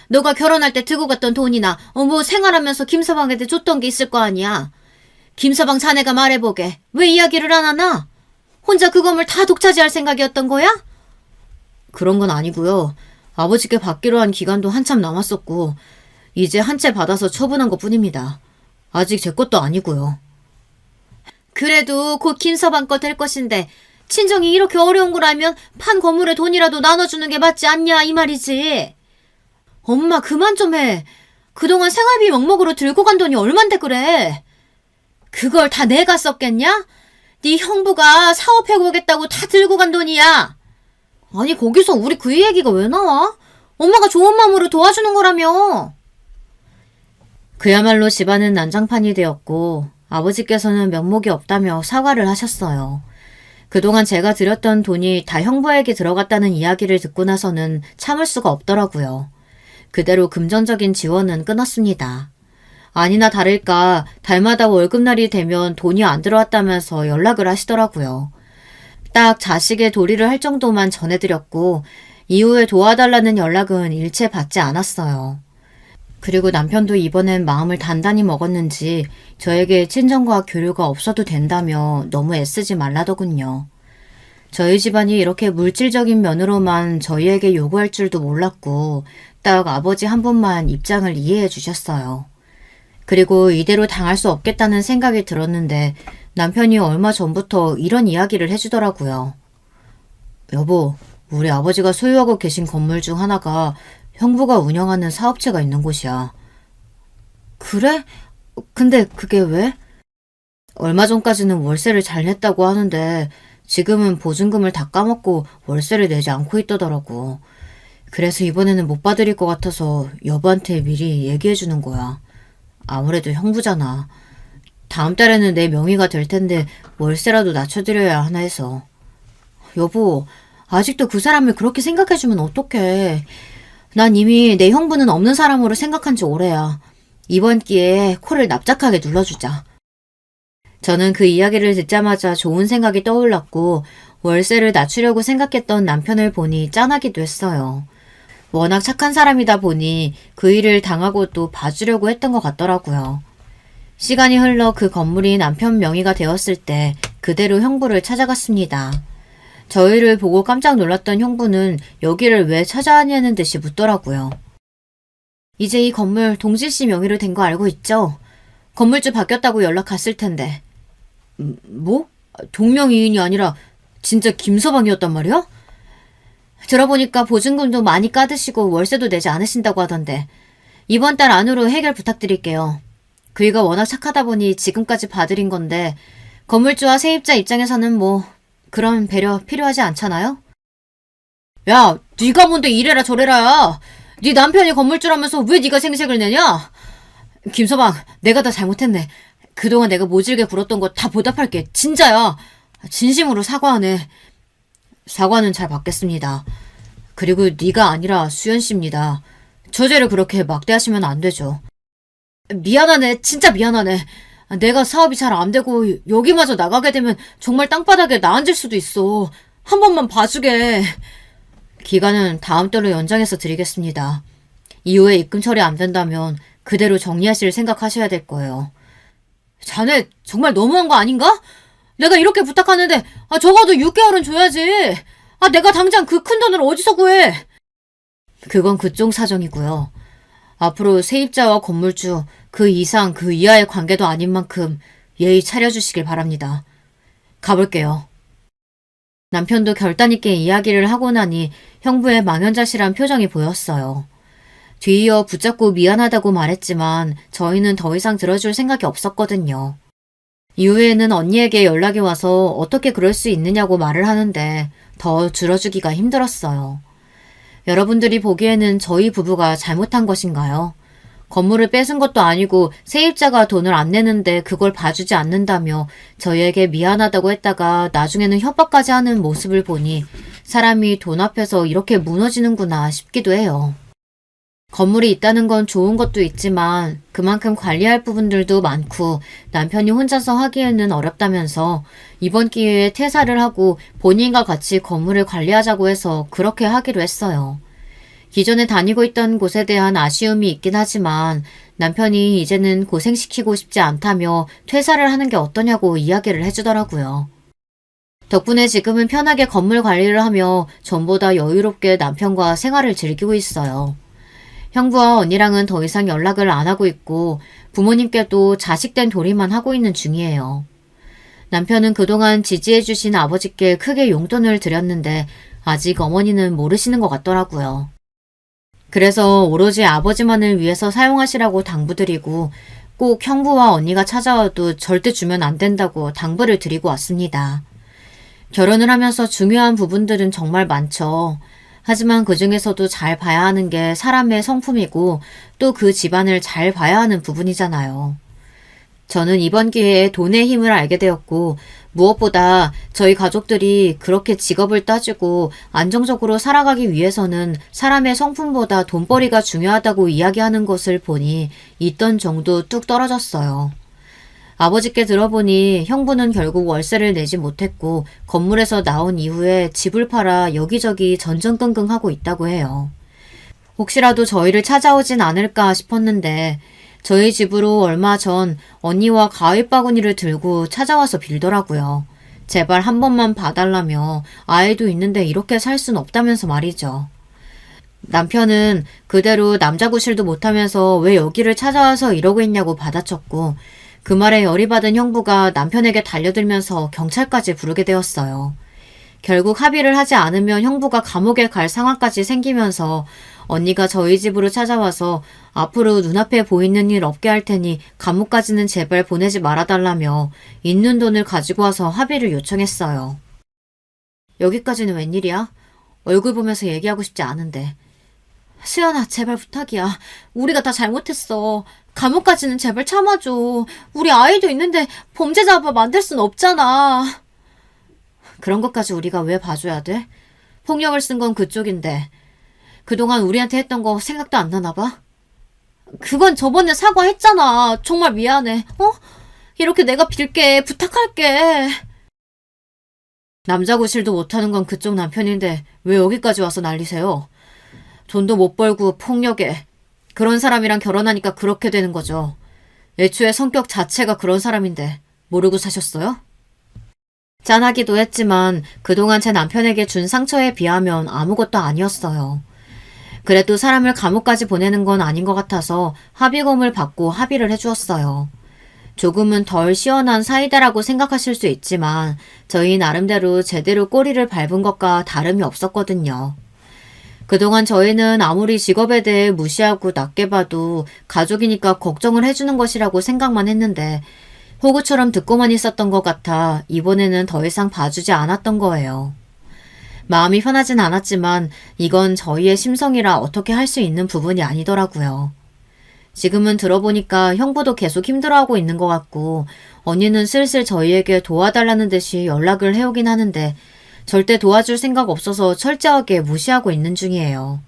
너가 결혼할 때 들고 갔던 돈이나 뭐 생활하면서 김서방한테 줬던 게 있을 거 아니야. 김서방 자네가 말해보게. 왜 이야기를 안 하나? 혼자 그 건물 다 독차지할 생각이었던 거야? 그런 건 아니고요. 아버지께 받기로 한 기간도 한참 남았었고 이제 한 채 받아서 처분한 것 뿐입니다. 아직 제 것도 아니고요. 그래도 곧 김서방 거 될 것인데 친정이 이렇게 어려운 거라면 판 건물에 돈이라도 나눠주는 게 맞지 않냐 이 말이지. 엄마 그만 좀 해. 그동안 생활비 명목으로 들고 간 돈이 얼만데 그래. 그걸 다 내가 썼겠냐? 네 형부가 사업해보겠다고 다 들고 간 돈이야. 아니 거기서 우리 그 얘기가 왜 나와? 엄마가 좋은 마음으로 도와주는 거라며. 그야말로 집안은 난장판이 되었고 아버지께서는 면목이 없다며 사과를 하셨어요. 그동안 제가 들였던 돈이 다 형부에게 들어갔다는 이야기를 듣고 나서는 참을 수가 없더라고요. 그대로 금전적인 지원은 끊었습니다. 아니나 다를까 달마다 월급날이 되면 돈이 안 들어왔다면서 연락을 하시더라고요. 딱 자식의 도리를 할 정도만 전해드렸고 이후에 도와달라는 연락은 일체 받지 않았어요. 그리고 남편도 이번엔 마음을 단단히 먹었는지 저에게 친정과 교류가 없어도 된다며 너무 애쓰지 말라더군요. 저희 집안이 이렇게 물질적인 면으로만 저희에게 요구할 줄도 몰랐고 딱 아버지 한 분만 입장을 이해해 주셨어요. 그리고 이대로 당할 수 없겠다는 생각이 들었는데 남편이 얼마 전부터 이런 이야기를 해주더라고요. 여보, 우리 아버지가 소유하고 계신 건물 중 하나가 형부가 운영하는 사업체가 있는 곳이야. 그래? 근데 그게 왜? 얼마 전까지는 월세를 잘 냈다고 하는데 지금은 보증금을 다 까먹고 월세를 내지 않고 있더라고. 그래서 이번에는 못 받을 것 같아서 여보한테 미리 얘기해 주는 거야. 아무래도 형부잖아. 다음 달에는 내 명의가 될 텐데 월세라도 낮춰드려야 하나 해서. 여보, 아직도 그 사람을 그렇게 생각해주면 어떡해. 난 이미 내 형부는 없는 사람으로 생각한 지 오래야. 이번 기회에 코를 납작하게 눌러주자. 저는 그 이야기를 듣자마자 좋은 생각이 떠올랐고 월세를 낮추려고 생각했던 남편을 보니 짠하기도 했어요. 워낙 착한 사람이다 보니 그 일을 당하고 또 봐주려고 했던 것 같더라고요. 시간이 흘러 그 건물이 남편 명의가 되었을 때 그대로 형부를 찾아갔습니다. 저희를 보고 깜짝 놀랐던 형부는 여기를 왜 찾아왔냐는 듯이 묻더라고요. 이제 이 건물 동진씨 명의로 된 거 알고 있죠? 건물주 바뀌었다고 연락 갔을 텐데. 뭐? 동명이인이 아니라 진짜 김서방이었단 말이야? 들어보니까 보증금도 많이 까드시고 월세도 내지 않으신다고 하던데 이번 달 안으로 해결 부탁드릴게요. 그이가 워낙 착하다 보니 지금까지 봐드린 건데 건물주와 세입자 입장에서는 뭐 그런 배려 필요하지 않잖아요? 야, 네가 뭔데 이래라 저래라야. 네 남편이 건물주라면서 왜 네가 생색을 내냐? 김서방, 내가 다 잘못했네. 그동안 내가 모질게 굴었던 거 다 보답할게. 진짜야. 진심으로 사과하네. 사과는 잘 받겠습니다. 그리고 네가 아니라 수연 씨입니다. 저죄를 그렇게 막대하시면 안 되죠. 미안하네. 진짜 미안하네. 내가 사업이 잘 안 되고 여기마저 나가게 되면 정말 땅바닥에 나앉을 수도 있어. 한 번만 봐주게. 기간은 다음 달로 연장해서 드리겠습니다. 이후에 입금 처리 안 된다면 그대로 정리하실 생각하셔야 될 거예요. 자네 정말 너무한 거 아닌가? 내가 이렇게 부탁하는데 적어도 6개월은 줘야지. 내가 당장 그 큰 돈을 어디서 구해? 그건 그쪽 사정이고요. 앞으로 세입자와 건물주 그 이상 그 이하의 관계도 아닌 만큼 예의 차려주시길 바랍니다. 가볼게요. 남편도 결단 있게 이야기를 하고 나니 형부의 망연자실한 표정이 보였어요. 뒤이어 붙잡고 미안하다고 말했지만 저희는 더 이상 들어줄 생각이 없었거든요. 이후에는 언니에게 연락이 와서 어떻게 그럴 수 있느냐고 말을 하는데 더 들어주기가 힘들었어요. 여러분들이 보기에는 저희 부부가 잘못한 것인가요? 건물을 뺏은 것도 아니고 세입자가 돈을 안 내는데 그걸 봐주지 않는다며 저희에게 미안하다고 했다가 나중에는 협박까지 하는 모습을 보니 사람이 돈 앞에서 이렇게 무너지는구나 싶기도 해요. 건물이 있다는 건 좋은 것도 있지만 그만큼 관리할 부분들도 많고 남편이 혼자서 하기에는 어렵다면서 이번 기회에 퇴사를 하고 본인과 같이 건물을 관리하자고 해서 그렇게 하기로 했어요. 기존에 다니고 있던 곳에 대한 아쉬움이 있긴 하지만 남편이 이제는 고생시키고 싶지 않다며 퇴사를 하는 게 어떠냐고 이야기를 해주더라고요. 덕분에 지금은 편하게 건물 관리를 하며 전보다 여유롭게 남편과 생활을 즐기고 있어요. 형부와 언니랑은 더 이상 연락을 안 하고 있고 부모님께도 자식된 도리만 하고 있는 중이에요. 남편은 그동안 지지해주신 아버지께 크게 용돈을 드렸는데 아직 어머니는 모르시는 것 같더라고요. 그래서 오로지 아버지만을 위해서 사용하시라고 당부드리고 꼭 형부와 언니가 찾아와도 절대 주면 안 된다고 당부를 드리고 왔습니다. 결혼을 하면서 중요한 부분들은 정말 많죠. 하지만 그 중에서도 잘 봐야 하는 게 사람의 성품이고 또 그 집안을 잘 봐야 하는 부분이잖아요. 저는 이번 기회에 돈의 힘을 알게 되었고 무엇보다 저희 가족들이 그렇게 직업을 따지고 안정적으로 살아가기 위해서는 사람의 성품보다 돈벌이가 중요하다고 이야기하는 것을 보니 있던 정도 뚝 떨어졌어요. 아버지께 들어보니 형부는 결국 월세를 내지 못했고 건물에서 나온 이후에 집을 팔아 여기저기 전전긍긍하고 있다고 해요. 혹시라도 저희를 찾아오진 않을까 싶었는데 저희 집으로 얼마 전 언니와 가위바구니를 들고 찾아와서 빌더라고요. 제발 한 번만 봐달라며 아이도 있는데 이렇게 살 순 없다면서 말이죠. 남편은 그대로 남자 구실도 못하면서 왜 여기를 찾아와서 이러고 있냐고 받아쳤고 그 말에 열이 받은 형부가 남편에게 달려들면서 경찰까지 부르게 되었어요. 결국 합의를 하지 않으면 형부가 감옥에 갈 상황까지 생기면서 언니가 저희 집으로 찾아와서 앞으로 눈앞에 보이는 일 없게 할 테니 감옥까지는 제발 보내지 말아달라며 있는 돈을 가지고 와서 합의를 요청했어요. 여기까지는 웬일이야? 얼굴 보면서 얘기하고 싶지 않은데. 수연아, 제발 부탁이야. 우리가 다 잘못했어. 감옥까지는 제발 참아줘. 우리 아이도 있는데 범죄자바 만들 순 없잖아. 그런 것까지 우리가 왜 봐줘야 돼? 폭력을 쓴 건 그쪽인데 그동안 우리한테 했던 거 생각도 안 나나 봐? 그건 저번에 사과했잖아. 정말 미안해. 이렇게 내가 빌게. 부탁할게. 남자 구실도 못하는 건 그쪽 남편인데 왜 여기까지 와서 난리세요? 돈도 못 벌고 폭력에. 그런 사람이랑 결혼하니까 그렇게 되는 거죠. 애초에 성격 자체가 그런 사람인데 모르고 사셨어요? 짠하기도 했지만 그동안 제 남편에게 준 상처에 비하면 아무것도 아니었어요. 그래도 사람을 감옥까지 보내는 건 아닌 것 같아서 합의금을 받고 합의를 해주었어요. 조금은 덜 시원한 사이다라고 생각하실 수 있지만 저희 나름대로 제대로 꼬리를 밟은 것과 다름이 없었거든요. 그동안 저희는 아무리 직업에 대해 무시하고 낮게 봐도 가족이니까 걱정을 해주는 것이라고 생각만 했는데 호구처럼 듣고만 있었던 것 같아 이번에는 더 이상 봐주지 않았던 거예요. 마음이 편하진 않았지만 이건 저희의 심성이라 어떻게 할 수 있는 부분이 아니더라고요. 지금은 들어보니까 형부도 계속 힘들어하고 있는 것 같고 언니는 슬슬 저희에게 도와달라는 듯이 연락을 해오긴 하는데 절대 도와줄 생각 없어서 철저하게 무시하고 있는 중이에요.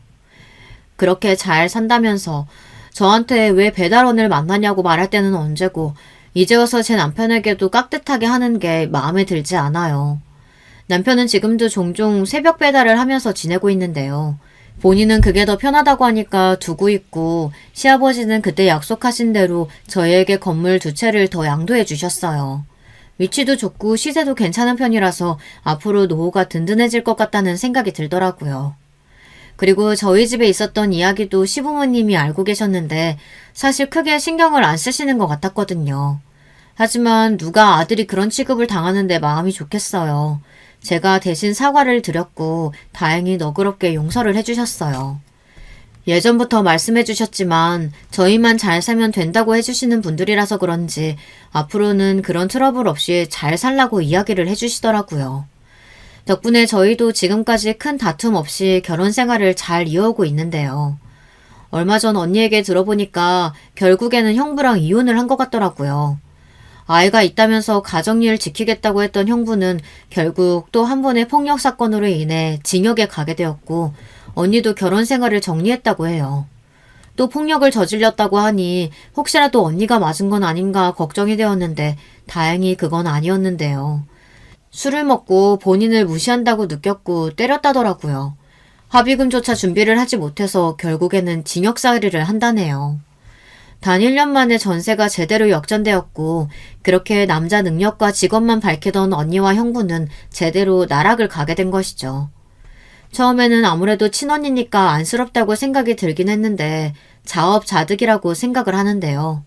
그렇게 잘 산다면서 저한테 왜 배달원을 만나냐고 말할 때는 언제고 이제 와서 제 남편에게도 깍듯하게 하는 게 마음에 들지 않아요. 남편은 지금도 종종 새벽 배달을 하면서 지내고 있는데요. 본인은 그게 더 편하다고 하니까 두고 있고 시아버지는 그때 약속하신 대로 저희에게 건물 2채를 더 양도해 주셨어요. 위치도 좋고 시세도 괜찮은 편이라서 앞으로 노후가 든든해질 것 같다는 생각이 들더라고요. 그리고 저희 집에 있었던 이야기도 시부모님이 알고 계셨는데 사실 크게 신경을 안 쓰시는 것 같았거든요. 하지만 누가 아들이 그런 취급을 당하는데 마음이 좋겠어요. 제가 대신 사과를 드렸고 다행히 너그럽게 용서를 해주셨어요. 예전부터 말씀해 주셨지만 저희만 잘 살면 된다고 해주시는 분들이라서 그런지 앞으로는 그런 트러블 없이 잘 살라고 이야기를 해주시더라고요. 덕분에 저희도 지금까지 큰 다툼 없이 결혼 생활을 잘 이어오고 있는데요. 얼마 전 언니에게 들어보니까 결국에는 형부랑 이혼을 한 것 같더라고요. 아이가 있다면서 가정일을 지키겠다고 했던 형부는 결국 또 한 번의 폭력 사건으로 인해 징역에 가게 되었고 언니도 결혼 생활을 정리했다고 해요. 또 폭력을 저질렀다고 하니 혹시라도 언니가 맞은 건 아닌가 걱정이 되었는데 다행히 그건 아니었는데요. 술을 먹고 본인을 무시한다고 느꼈고 때렸다더라고요. 합의금조차 준비를 하지 못해서 결국에는 징역살이를 한다네요. 단 1년 만에 전세가 제대로 역전되었고 그렇게 남자 능력과 직업만 밝히던 언니와 형부는 제대로 나락을 가게 된 것이죠. 처음에는 아무래도 친언니니까 안쓰럽다고 생각이 들긴 했는데 자업자득이라고 생각을 하는데요.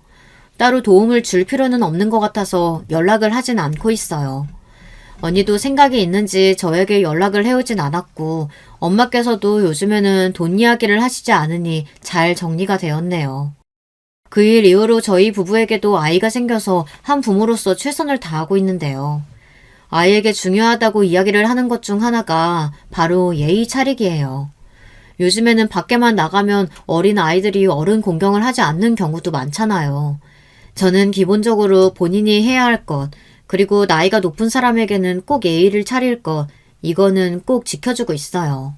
따로 도움을 줄 필요는 없는 것 같아서 연락을 하진 않고 있어요. 언니도 생각이 있는지 저에게 연락을 해오진 않았고 엄마께서도 요즘에는 돈 이야기를 하시지 않으니 잘 정리가 되었네요. 그 일 이후로 저희 부부에게도 아이가 생겨서 한 부모로서 최선을 다하고 있는데요. 아이에게 중요하다고 이야기를 하는 것 중 하나가 바로 예의 차리기예요. 요즘에는 밖에만 나가면 어린 아이들이 어른 공경을 하지 않는 경우도 많잖아요. 저는 기본적으로 본인이 해야 할 것, 그리고 나이가 높은 사람에게는 꼭 예의를 차릴 것, 이거는 꼭 지켜주고 있어요.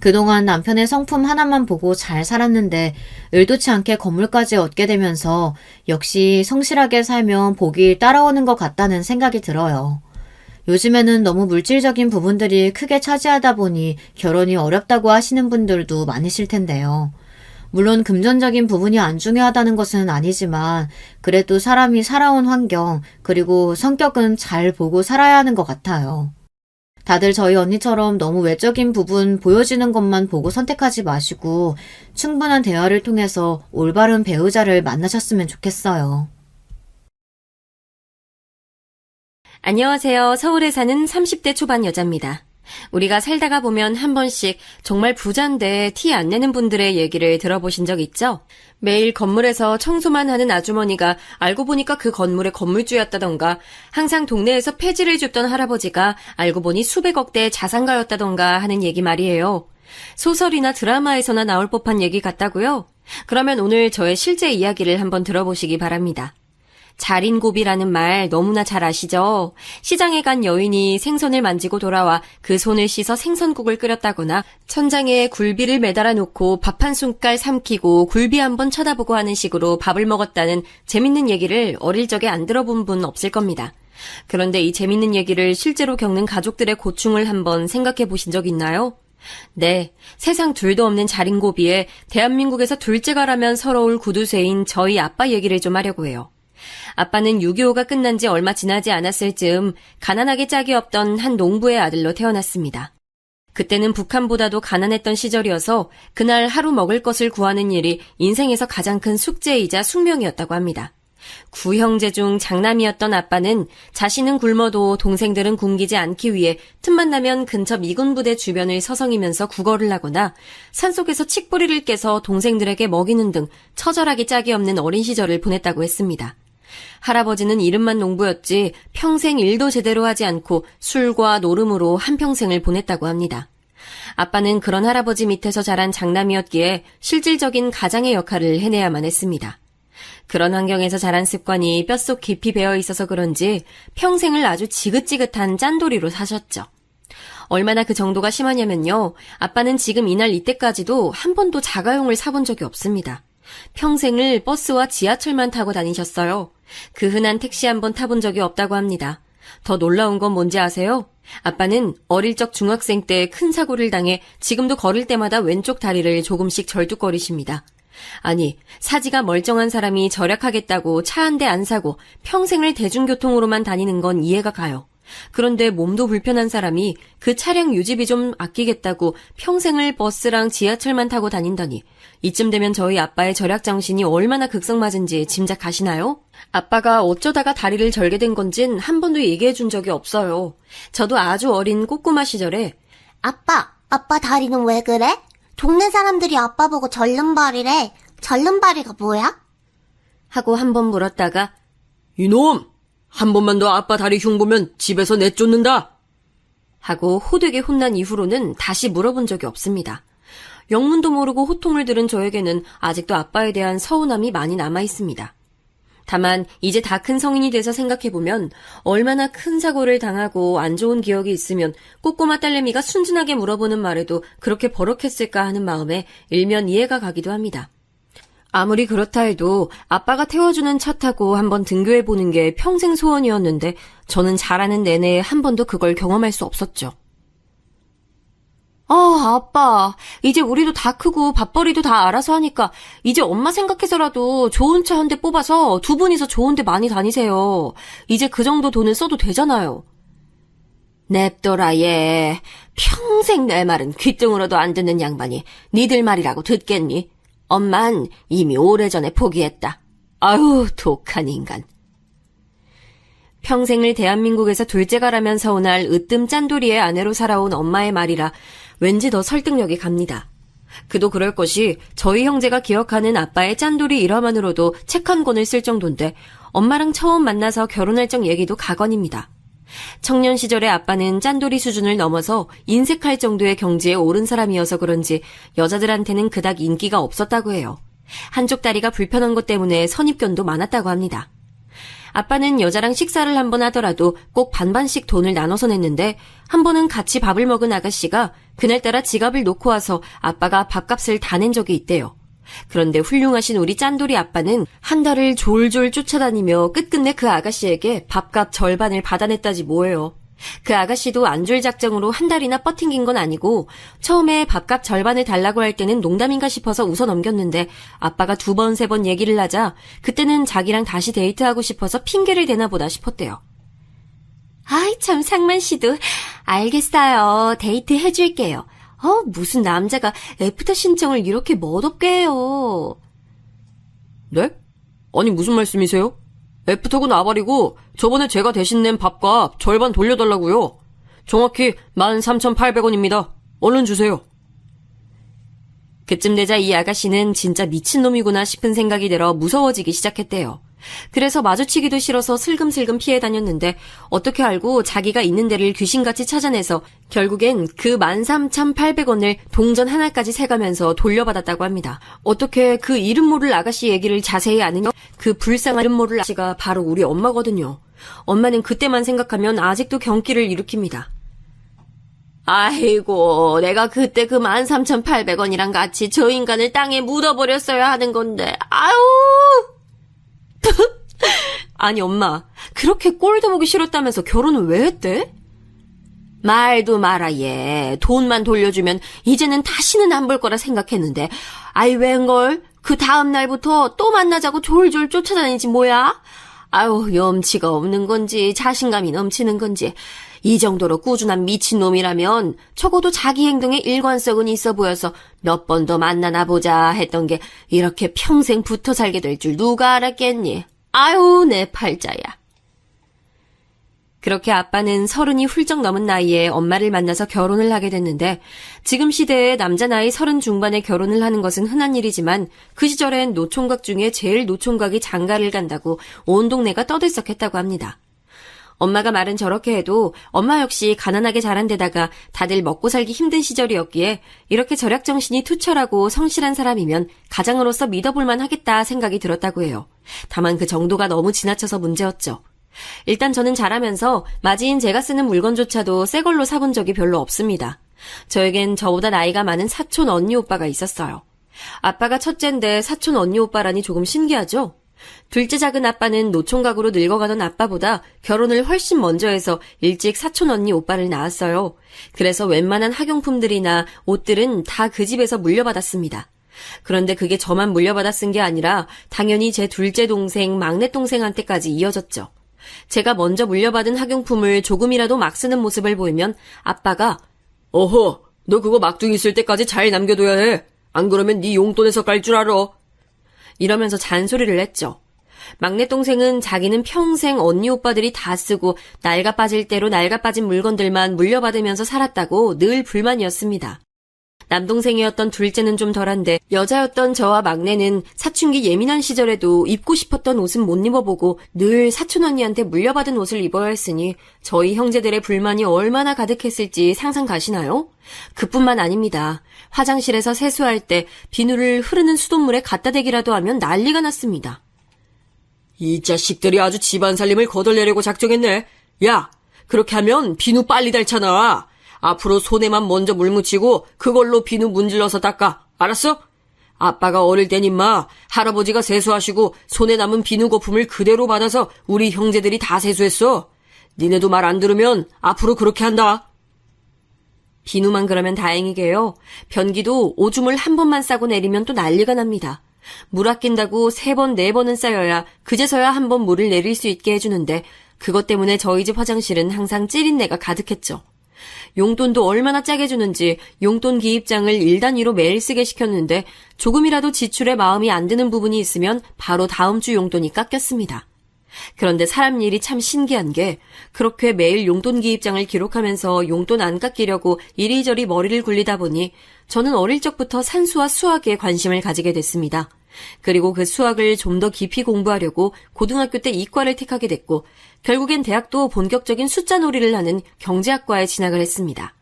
그동안 남편의 성품 하나만 보고 잘 살았는데 의도치 않게 건물까지 얻게 되면서 역시 성실하게 살면 복이 따라오는 것 같다는 생각이 들어요. 요즘에는 너무 물질적인 부분들이 크게 차지하다 보니 결혼이 어렵다고 하시는 분들도 많으실 텐데요. 물론 금전적인 부분이 안 중요하다는 것은 아니지만 그래도 사람이 살아온 환경 그리고 성격은 잘 보고 살아야 하는 것 같아요. 다들 저희 언니처럼 너무 외적인 부분 보여지는 것만 보고 선택하지 마시고 충분한 대화를 통해서 올바른 배우자를 만나셨으면 좋겠어요. 안녕하세요. 서울에 사는 30대 초반 여자입니다. 우리가 살다가 보면 한 번씩 정말 부잔데 티 안 내는 분들의 얘기를 들어보신 적 있죠? 매일 건물에서 청소만 하는 아주머니가 알고 보니까 그 건물의 건물주였다던가, 항상 동네에서 폐지를 줍던 할아버지가 알고 보니 수백억대의 자산가였다던가 하는 얘기 말이에요. 소설이나 드라마에서나 나올 법한 얘기 같다고요? 그러면 오늘 저의 실제 이야기를 한번 들어보시기 바랍니다. 자린고비라는 말 너무나 잘 아시죠? 시장에 간 여인이 생선을 만지고 돌아와 그 손을 씻어 생선국을 끓였다거나 천장에 굴비를 매달아 놓고 밥 한 숟갈 삼키고 굴비 한번 쳐다보고 하는 식으로 밥을 먹었다는 재밌는 얘기를 어릴 적에 안 들어본 분 없을 겁니다. 그런데 이 재밌는 얘기를 실제로 겪는 가족들의 고충을 한번 생각해 보신 적 있나요? 네, 세상 둘도 없는 자린고비에 대한민국에서 둘째가라면 서러울 구두쇠인 저희 아빠 얘기를 좀 하려고 해요. 아빠는 6.25가 끝난 지 얼마 지나지 않았을 즈음 가난하게 짝이 없던 한 농부의 아들로 태어났습니다. 그때는 북한보다도 가난했던 시절이어서 그날 하루 먹을 것을 구하는 일이 인생에서 가장 큰 숙제이자 숙명이었다고 합니다. 구형제 중 장남이었던 아빠는 자신은 굶어도 동생들은 굶기지 않기 위해 틈만 나면 근처 미군부대 주변을 서성이면서 구걸을 하거나 산속에서 칡뿌리를 깨서 동생들에게 먹이는 등 처절하기 짝이 없는 어린 시절을 보냈다고 했습니다. 할아버지는 이름만 농부였지 평생 일도 제대로 하지 않고 술과 노름으로 한평생을 보냈다고 합니다. 아빠는 그런 할아버지 밑에서 자란 장남이었기에 실질적인 가장의 역할을 해내야만 했습니다. 그런 환경에서 자란 습관이 뼛속 깊이 배어 있어서 그런지 평생을 아주 지긋지긋한 짠돌이로 사셨죠. 얼마나 그 정도가 심하냐면요. 아빠는 지금 이날 이때까지도 한 번도 자가용을 사본 적이 없습니다. 평생을 버스와 지하철만 타고 다니셨어요. 그 흔한 택시 한 번 타본 적이 없다고 합니다. 더 놀라운 건 뭔지 아세요? 아빠는 어릴 적 중학생 때 큰 사고를 당해 지금도 걸을 때마다 왼쪽 다리를 조금씩 절뚝거리십니다. 아니, 사지가 멀쩡한 사람이 절약하겠다고 차 한 대 안 사고 평생을 대중교통으로만 다니는 건 이해가 가요. 그런데 몸도 불편한 사람이 그 차량 유지비 좀 아끼겠다고 평생을 버스랑 지하철만 타고 다닌다니, 이쯤 되면 저희 아빠의 절약 정신이 얼마나 극성맞은지 짐작하시나요? 아빠가 어쩌다가 다리를 절게 된 건진 한 번도 얘기해 준 적이 없어요. 저도 아주 어린 꼬꼬마 시절에 아빠 다리는 왜 그래? 동네 사람들이 아빠 보고 절름발이래. 절름발이가 뭐야? 하고 한 번 물었다가 이놈! 한 번만 더 아빠 다리 흉 보면 집에서 내쫓는다! 하고 호되게 혼난 이후로는 다시 물어본 적이 없습니다. 영문도 모르고 호통을 들은 저에게는 아직도 아빠에 대한 서운함이 많이 남아있습니다. 다만 이제 다 큰 성인이 돼서 생각해보면 얼마나 큰 사고를 당하고 안 좋은 기억이 있으면 꼬꼬마 딸내미가 순진하게 물어보는 말에도 그렇게 버럭했을까 하는 마음에 일면 이해가 가기도 합니다. 아무리 그렇다 해도 아빠가 태워주는 차 타고 한번 등교해보는 게 평생 소원이었는데 저는 자라는 내내 한 번도 그걸 경험할 수 없었죠. 아빠, 이제 우리도 다 크고 밥벌이도 다 알아서 하니까 이제 엄마 생각해서라도 좋은 차 한 대 뽑아서 두 분이서 좋은 데 많이 다니세요. 이제 그 정도 돈은 써도 되잖아요. 냅둬라 얘. 평생 내 말은 귀등으로도 안 듣는 양반이 니들 말이라고 듣겠니? 엄만 이미 오래전에 포기했다. 아유, 독한 인간. 평생을 대한민국에서 둘째가라면 서운할 으뜸 짠돌이의 아내로 살아온 엄마의 말이라 왠지 더 설득력이 갑니다. 그도 그럴 것이 저희 형제가 기억하는 아빠의 짠돌이 일화만으로도 책 한 권을 쓸 정도인데 엄마랑 처음 만나서 결혼할 적 얘기도 가관입니다. 청년 시절의 아빠는 짠돌이 수준을 넘어서 인색할 정도의 경지에 오른 사람이어서 그런지 여자들한테는 그닥 인기가 없었다고 해요. 한쪽 다리가 불편한 것 때문에 선입견도 많았다고 합니다. 아빠는 여자랑 식사를 한 번 하더라도 꼭 반반씩 돈을 나눠서 냈는데 한 번은 같이 밥을 먹은 아가씨가 그날따라 지갑을 놓고 와서 아빠가 밥값을 다 낸 적이 있대요. 그런데 훌륭하신 우리 짠돌이 아빠는 한 달을 졸졸 쫓아다니며 끝끝내 그 아가씨에게 밥값 절반을 받아냈다지 뭐예요. 그 아가씨도 안졸 작정으로 한 달이나 뻗팅긴 건 아니고 처음에 밥값 절반을 달라고 할 때는 농담인가 싶어서 웃어 넘겼는데 아빠가 2번, 3번 얘기를 하자 그때는 자기랑 다시 데이트하고 싶어서 핑계를 대나 보다 싶었대요. 아이 참 상만씨도 알겠어요. 데이트 해줄게요. 무슨 남자가 애프터 신청을 이렇게 멋없게 해요. 네? 아니 무슨 말씀이세요? 애프터고 나발이고 저번에 제가 대신 낸 밥값 절반 돌려달라고요. 정확히 13,800원입니다. 얼른 주세요. 그쯤 되자 이 아가씨는 진짜 미친놈이구나 싶은 생각이 들어 무서워지기 시작했대요. 그래서 마주치기도 싫어서 슬금슬금 피해 다녔는데 어떻게 알고 자기가 있는 데를 귀신같이 찾아내서 결국엔 그 13,800원을 동전 하나까지 세가면서 돌려받았다고 합니다. 어떻게 그 이름 모를 아가씨 얘기를 자세히 아느냐? 그 불쌍한 이름 모를 아가씨가 바로 우리 엄마거든요. 엄마는 그때만 생각하면 아직도 경기를 일으킵니다. 아이고, 내가 그때 그 13,800원이랑 같이 저 인간을 땅에 묻어버렸어야 하는 건데, 아유! 아니 엄마, 그렇게 꼴도 보기 싫었다면서 결혼을 왜 했대? 말도 마라 얘. 돈만 돌려주면 이제는 다시는 안 볼 거라 생각했는데 아이 웬걸? 그 다음 날부터 또 만나자고 졸졸 쫓아다니지 뭐야? 아유 염치가 없는 건지 자신감이 넘치는 건지 이 정도로 꾸준한 미친놈이라면 적어도 자기 행동에 일관성은 있어 보여서 몇 번 더 만나나 보자 했던 게 이렇게 평생 붙어 살게 될 줄 누가 알았겠니? 아유 내 팔자야. 그렇게 아빠는 30이 훌쩍 넘은 나이에 엄마를 만나서 결혼을 하게 됐는데 지금 시대에 남자 나이 30 중반에 결혼을 하는 것은 흔한 일이지만 그 시절엔 노총각 중에 제일 노총각이 장가를 간다고 온 동네가 떠들썩했다고 합니다. 엄마가 말은 저렇게 해도 엄마 역시 가난하게 자란 데다가 다들 먹고 살기 힘든 시절이었기에 이렇게 절약정신이 투철하고 성실한 사람이면 가장으로서 믿어볼만 하겠다 생각이 들었다고 해요. 다만 그 정도가 너무 지나쳐서 문제였죠. 일단 저는 자라면서 맞이인 제가 쓰는 물건조차도 새 걸로 사본 적이 별로 없습니다. 저에겐 저보다 나이가 많은 사촌 언니 오빠가 있었어요. 아빠가 첫째인데 사촌 언니 오빠라니 조금 신기하죠? 둘째 작은 아빠는 노총각으로 늙어가던 아빠보다 결혼을 훨씬 먼저 해서 일찍 사촌 언니 오빠를 낳았어요. 그래서 웬만한 학용품들이나 옷들은 다 그 집에서 물려받았습니다. 그런데 그게 저만 물려받아 쓴 게 아니라 당연히 제 둘째 동생, 막내 동생한테까지 이어졌죠. 제가 먼저 물려받은 학용품을 조금이라도 막 쓰는 모습을 보이면 아빠가 어허, 너 그거 막둥이 있을 때까지 잘 남겨둬야 해. 안 그러면 네 용돈에서 깔 줄 알아. 이러면서 잔소리를 했죠. 막내 동생은 자기는 평생 언니 오빠들이 다 쓰고 낡아 빠질 대로 낡아 빠진 물건들만 물려받으면서 살았다고 늘 불만이었습니다. 남동생이었던 둘째는 좀 덜한데 여자였던 저와 막내는 사춘기 예민한 시절에도 입고 싶었던 옷은 못 입어보고 늘 사촌 언니한테 물려받은 옷을 입어야 했으니 저희 형제들의 불만이 얼마나 가득했을지 상상 가시나요? 그뿐만 아닙니다. 화장실에서 세수할 때 비누를 흐르는 수돗물에 갖다 대기라도 하면 난리가 났습니다. 이 자식들이 아주 집안 살림을 거덜내려고 작정했네. 야, 그렇게 하면 비누 빨리 닳잖아. 앞으로 손에만 먼저 물 묻히고 그걸로 비누 문질러서 닦아. 알았어? 아빠가 어릴 땐 임마 할아버지가 세수하시고 손에 남은 비누 거품을 그대로 받아서 우리 형제들이 다 세수했어. 니네도 말 안 들으면 앞으로 그렇게 한다. 비누만 그러면 다행이게요. 변기도 오줌을 한 번만 싸고 내리면 또 난리가 납니다. 물 아낀다고 3번, 4번은 쌓여야 그제서야 한 번 물을 내릴 수 있게 해주는데 그것 때문에 저희 집 화장실은 항상 찌린내가 가득했죠. 용돈도 얼마나 짜게 주는지 용돈 기입장을 일 단위로 매일 쓰게 시켰는데 조금이라도 지출에 마음이 안 드는 부분이 있으면 바로 다음 주 용돈이 깎였습니다. 그런데 사람 일이 참 신기한 게 그렇게 매일 용돈 기입장을 기록하면서 용돈 안 깎이려고 이리저리 머리를 굴리다 보니 저는 어릴 적부터 산수와 수학에 관심을 가지게 됐습니다. 그리고 그 수학을 좀 더 깊이 공부하려고 고등학교 때 이과를 택하게 됐고 결국엔 대학도 본격적인 숫자 놀이를 하는 경제학과에 진학을 했습니다.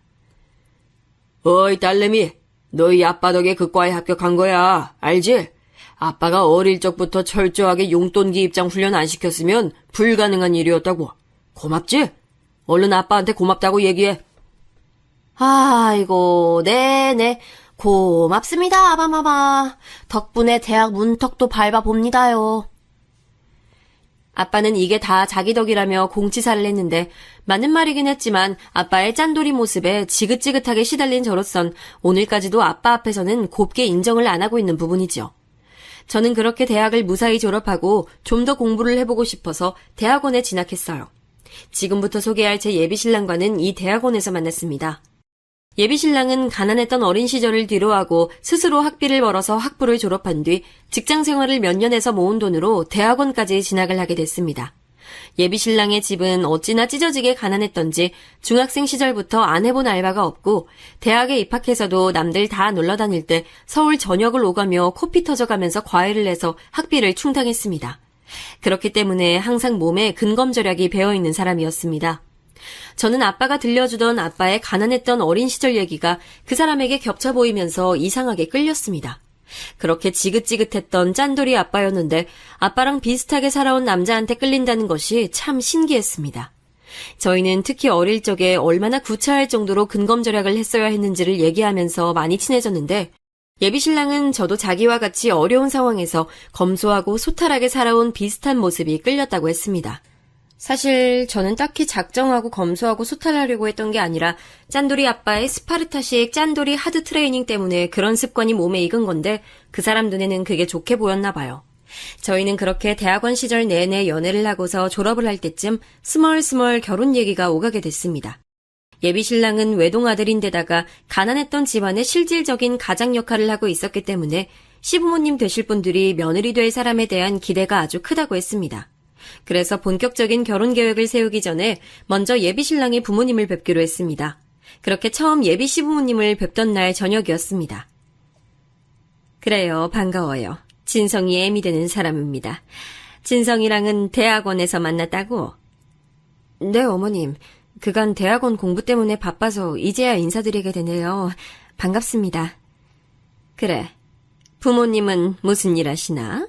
어이 딸내미, 너희 아빠 덕에 그 과에 합격한 거야. 알지? 아빠가 어릴 적부터 철저하게 용돈 기입장 훈련 안 시켰으면 불가능한 일이었다고. 고맙지? 얼른 아빠한테 고맙다고 얘기해. 아이고, 네네. 고맙습니다, 아바마마. 덕분에 대학 문턱도 밟아봅니다요. 아빠는 이게 다 자기 덕이라며 공치사를 했는데 맞는 말이긴 했지만 아빠의 짠돌이 모습에 지긋지긋하게 시달린 저로선 오늘까지도 아빠 앞에서는 곱게 인정을 안 하고 있는 부분이죠. 저는 그렇게 대학을 무사히 졸업하고 좀 더 공부를 해보고 싶어서 대학원에 진학했어요. 지금부터 소개할 제 예비신랑과는 이 대학원에서 만났습니다. 예비신랑은 가난했던 어린 시절을 뒤로하고 스스로 학비를 벌어서 학부를 졸업한 뒤 직장 생활을 몇 년 해서 모은 돈으로 대학원까지 진학을 하게 됐습니다. 예비신랑의 집은 어찌나 찢어지게 가난했던지 중학생 시절부터 안 해본 알바가 없고 대학에 입학해서도 남들 다 놀러 다닐 때 서울 전역을 오가며 코피 터져가면서 과외를 해서 학비를 충당했습니다. 그렇기 때문에 항상 몸에 근검절약이 배어있는 사람이었습니다. 저는 아빠가 들려주던 아빠의 가난했던 어린 시절 얘기가 그 사람에게 겹쳐 보이면서 이상하게 끌렸습니다. 그렇게 지긋지긋했던 짠돌이 아빠였는데 아빠랑 비슷하게 살아온 남자한테 끌린다는 것이 참 신기했습니다. 저희는 특히 어릴 적에 얼마나 구차할 정도로 근검절약을 했어야 했는지를 얘기하면서 많이 친해졌는데 예비신랑은 저도 자기와 같이 어려운 상황에서 검소하고 소탈하게 살아온 비슷한 모습이 끌렸다고 했습니다. 사실 저는 딱히 작정하고 검소하고 소탈하려고 했던 게 아니라 짠돌이 아빠의 스파르타식 짠돌이 하드 트레이닝 때문에 그런 습관이 몸에 익은 건데 그 사람 눈에는 그게 좋게 보였나 봐요. 저희는 그렇게 대학원 시절 내내 연애를 하고서 졸업을 할 때쯤 스멀스멀 결혼 얘기가 오가게 됐습니다. 예비신랑은 외동아들인데다가 가난했던 집안의 실질적인 가장 역할을 하고 있었기 때문에 시부모님 되실 분들이 며느리 될 사람에 대한 기대가 아주 크다고 했습니다. 그래서 본격적인 결혼 계획을 세우기 전에 먼저 예비신랑의 부모님을 뵙기로 했습니다. 그렇게 처음 예비 시부모님을 뵙던 날 저녁이었습니다. 그래요, 반가워요. 진성이 애미 되는 사람입니다. 진성이랑은 대학원에서 만났다고? 네, 어머님. 그간 대학원 공부 때문에 바빠서 이제야 인사드리게 되네요. 반갑습니다. 그래. 부모님은 무슨 일 하시나?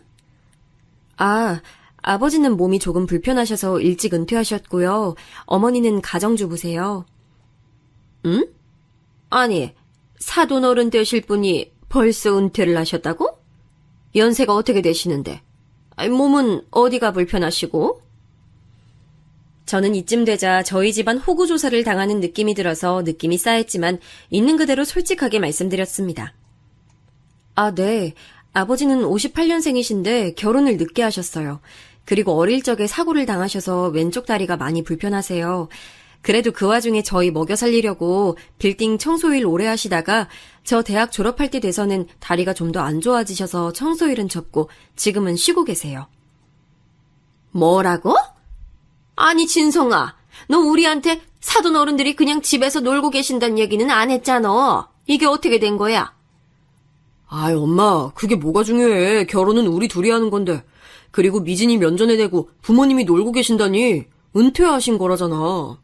아버지는 몸이 조금 불편하셔서 일찍 은퇴하셨고요. 어머니는 가정주부세요. 응? 아니, 사돈어른 되실 분이 벌써 은퇴를 하셨다고? 연세가 어떻게 되시는데? 몸은 어디가 불편하시고? 저는 이쯤 되자 저희 집안 호구조사를 당하는 느낌이 들어서 느낌이 싸했지만 있는 그대로 솔직하게 말씀드렸습니다. 네. 아버지는 58년생이신데 결혼을 늦게 하셨어요. 그리고 어릴 적에 사고를 당하셔서 왼쪽 다리가 많이 불편하세요. 그래도 그 와중에 저희 먹여 살리려고 빌딩 청소일 오래 하시다가 저 대학 졸업할 때 돼서는 다리가 좀 더 안 좋아지셔서 청소일은 접고 지금은 쉬고 계세요. 뭐라고? 아니 진성아, 너 우리한테 사돈 어른들이 그냥 집에서 놀고 계신다는 얘기는 안 했잖아. 이게 어떻게 된 거야? 아이 엄마, 그게 뭐가 중요해. 결혼은 우리 둘이 하는 건데. 그리고 미진이 면전에 대고 부모님이 놀고 계신다니 은퇴하신 거라잖아.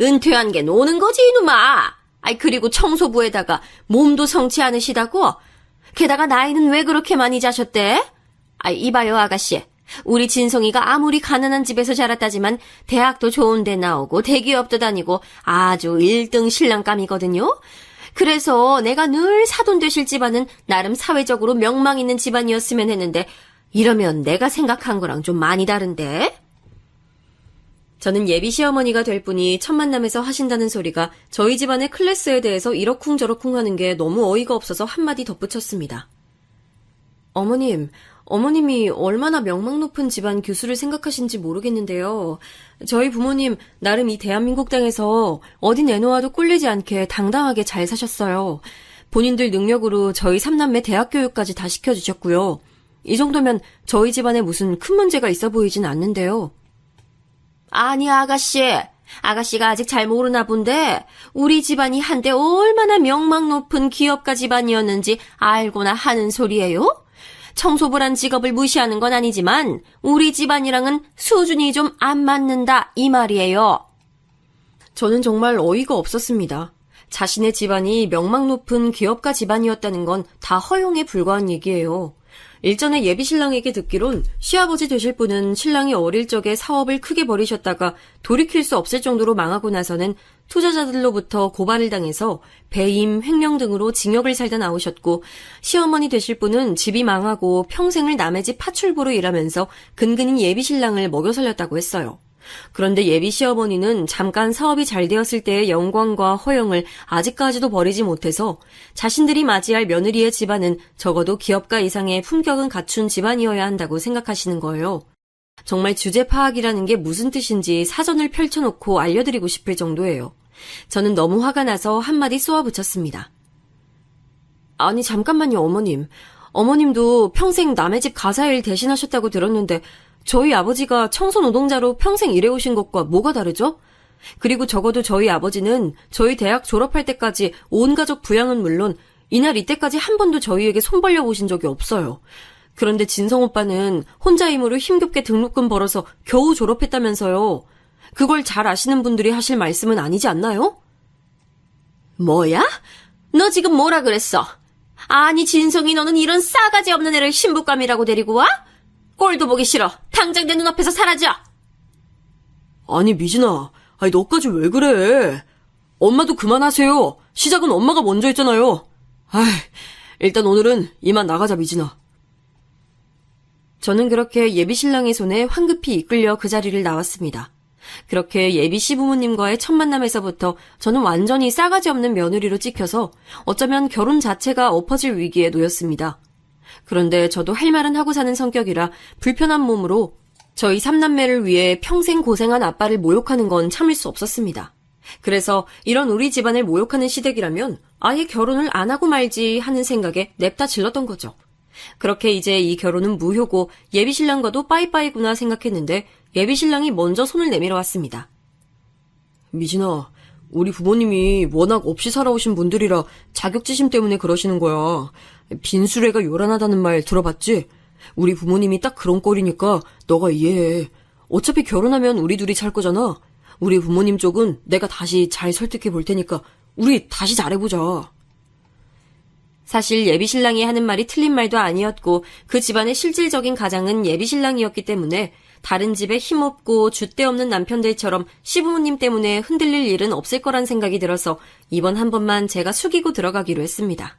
은퇴한 게 노는 거지 이놈아. 그리고 청소부에다가 몸도 성치 않으시다고? 게다가 나이는 왜 그렇게 많이 자셨대? 이봐요 아가씨. 우리 진성이가 아무리 가난한 집에서 자랐다지만 대학도 좋은 데 나오고 대기업도 다니고 아주 1등 신랑감이거든요. 그래서 내가 늘 사돈 되실 집안은 나름 사회적으로 명망 있는 집안이었으면 했는데 이러면 내가 생각한 거랑 좀 많이 다른데? 저는 예비 시어머니가 될 분이 첫 만남에서 하신다는 소리가 저희 집안의 클래스에 대해서 이러쿵저러쿵 하는 게 너무 어이가 없어서 한마디 덧붙였습니다. 어머님, 어머님이 얼마나 명망 높은 집안 교수를 생각하신지 모르겠는데요. 저희 부모님 나름 이 대한민국 땅에서 어디 내놓아도 꼴리지 않게 당당하게 잘 사셨어요. 본인들 능력으로 저희 삼남매 대학 교육까지 다 시켜주셨고요. 이 정도면 저희 집안에 무슨 큰 문제가 있어 보이진 않는데요. 아니 아가씨가 아직 잘 모르나 본데 우리 집안이 한때 얼마나 명망 높은 기업가 집안이었는지 알고나 하는 소리예요? 청소부란 직업을 무시하는 건 아니지만 우리 집안이랑은 수준이 좀 안 맞는다 이 말이에요. 저는 정말 어이가 없었습니다. 자신의 집안이 명망 높은 기업가 집안이었다는 건 다 허용에 불과한 얘기예요. 일전에 예비신랑에게 듣기론 시아버지 되실 분은 신랑이 어릴 적에 사업을 크게 벌이셨다가 돌이킬 수 없을 정도로 망하고 나서는 투자자들로부터 고발을 당해서 배임, 횡령 등으로 징역을 살다 나오셨고, 시어머니 되실 분은 집이 망하고 평생을 남의 집 파출부로 일하면서 근근인 예비신랑을 먹여 살렸다고 했어요. 그런데 예비 시어머니는 잠깐 사업이 잘 되었을 때의 영광과 허영을 아직까지도 버리지 못해서 자신들이 맞이할 며느리의 집안은 적어도 기업가 이상의 품격은 갖춘 집안이어야 한다고 생각하시는 거예요. 정말 주제 파악이라는 게 무슨 뜻인지 사전을 펼쳐놓고 알려드리고 싶을 정도예요. 저는 너무 화가 나서 한마디 쏘아붙였습니다. 아니 잠깐만요 어머님. 어머님도 평생 남의 집 가사일 대신하셨다고 들었는데 저희 아버지가 청소 노동자로 평생 일해오신 것과 뭐가 다르죠? 그리고 적어도 저희 아버지는 저희 대학 졸업할 때까지 온 가족 부양은 물론 이날 이때까지 한 번도 저희에게 손 벌려보신 적이 없어요. 그런데 진성 오빠는 혼자 힘으로 힘겹게 등록금 벌어서 겨우 졸업했다면서요. 그걸 잘 아시는 분들이 하실 말씀은 아니지 않나요? 뭐야? 너 지금 뭐라 그랬어? 아니 진성이 너는 이런 싸가지 없는 애를 신부감이라고 데리고 와? 꼴도 보기 싫어. 당장 내 눈앞에서 사라져. 아니 미진아, 아니 너까지 왜 그래? 엄마도 그만하세요. 시작은 엄마가 먼저 했잖아요. 일단 오늘은 이만 나가자 미진아. 저는 그렇게 예비신랑의 손에 황급히 이끌려 그 자리를 나왔습니다. 그렇게 예비 시부모님과의 첫 만남에서부터 저는 완전히 싸가지 없는 며느리로 찍혀서 어쩌면 결혼 자체가 엎어질 위기에 놓였습니다. 그런데 저도 할 말은 하고 사는 성격이라 불편한 몸으로 저희 삼남매를 위해 평생 고생한 아빠를 모욕하는 건 참을 수 없었습니다. 그래서 이런 우리 집안을 모욕하는 시댁이라면 아예 결혼을 안 하고 말지 하는 생각에 냅다 질렀던 거죠. 그렇게 이제 이 결혼은 무효고 예비신랑과도 빠이빠이구나 생각했는데 예비신랑이 먼저 손을 내밀어 왔습니다. 미진아, 우리 부모님이 워낙 없이 살아오신 분들이라 자격지심 때문에 그러시는 거야. 빈수레가 요란하다는 말 들어봤지? 우리 부모님이 딱 그런 꼴이니까 너가 이해해. 어차피 결혼하면 우리 둘이 살 거잖아. 우리 부모님 쪽은 내가 다시 잘 설득해 볼 테니까 우리 다시 잘해보자. 사실 예비신랑이 하는 말이 틀린 말도 아니었고 그 집안의 실질적인 가장은 예비신랑이었기 때문에 다른 집에 힘없고 줏대 없는 남편들처럼 시부모님 때문에 흔들릴 일은 없을 거란 생각이 들어서 이번 한 번만 제가 숙이고 들어가기로 했습니다.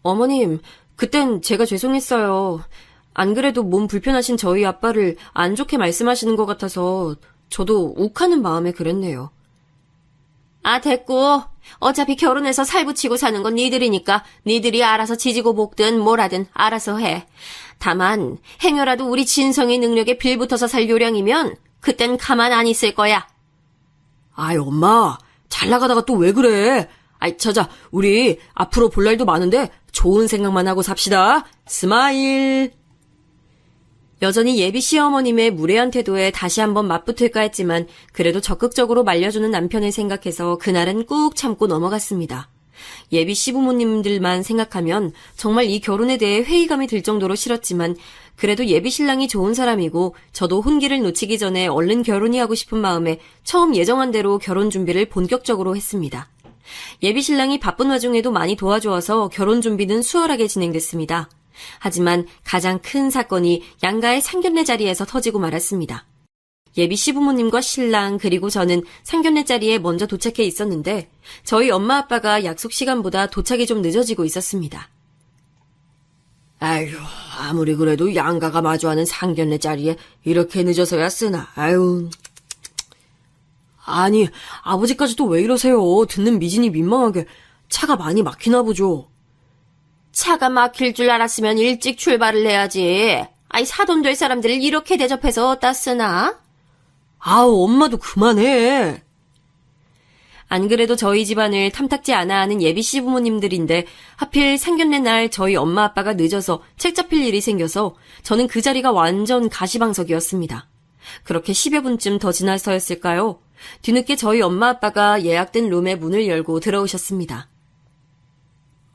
어머님, 그땐 제가 죄송했어요. 안 그래도 몸 불편하신 저희 아빠를 안 좋게 말씀하시는 것 같아서 저도 욱하는 마음에 그랬네요. 아, 됐고. 어차피 결혼해서 살붙이고 사는 건 니들이니까 니들이 알아서 지지고 볶든 뭘 하든 알아서 해. 다만 행여라도 우리 진성의 능력에 빌붙어서 살 요량이면 그땐 가만 안 있을 거야. 아이 엄마, 잘 나가다가 또 왜 그래? 자자, 우리 앞으로 볼 날도 많은데 좋은 생각만 하고 삽시다. 스마일. 여전히 예비 시어머님의 무례한 태도에 다시 한번 맞붙을까 했지만 그래도 적극적으로 말려주는 남편을 생각해서 그날은 꾹 참고 넘어갔습니다. 예비 시부모님들만 생각하면 정말 이 결혼에 대해 회의감이 들 정도로 싫었지만 그래도 예비 신랑이 좋은 사람이고 저도 혼기를 놓치기 전에 얼른 결혼이 하고 싶은 마음에 처음 예정한 대로 결혼 준비를 본격적으로 했습니다. 예비 신랑이 바쁜 와중에도 많이 도와주어서 결혼 준비는 수월하게 진행됐습니다. 하지만 가장 큰 사건이 양가의 상견례 자리에서 터지고 말았습니다. 예비 시부모님과 신랑 그리고 저는 상견례 자리에 먼저 도착해 있었는데 저희 엄마 아빠가 약속 시간보다 도착이 좀 늦어지고 있었습니다. 아휴, 아무리 그래도 양가가 마주하는 상견례 자리에 이렇게 늦어서야 쓰나. 아유. 아니, 아버지까지 또 왜 이러세요? 듣는 미진이 민망하게. 차가 많이 막히나 보죠. 차가 막힐 줄 알았으면 일찍 출발을 해야지. 아이, 사돈 될 사람들을 이렇게 대접해서 어디다 쓰나? 아우, 엄마도 그만해. 안 그래도 저희 집안을 탐탁지 않아 하는 예비씨 부모님들인데 하필 상견례 날 저희 엄마 아빠가 늦어서 책 잡힐 일이 생겨서 저는 그 자리가 완전 가시방석이었습니다. 그렇게 10여 분쯤 더 지나서였을까요? 뒤늦게 저희 엄마 아빠가 예약된 룸의 문을 열고 들어오셨습니다.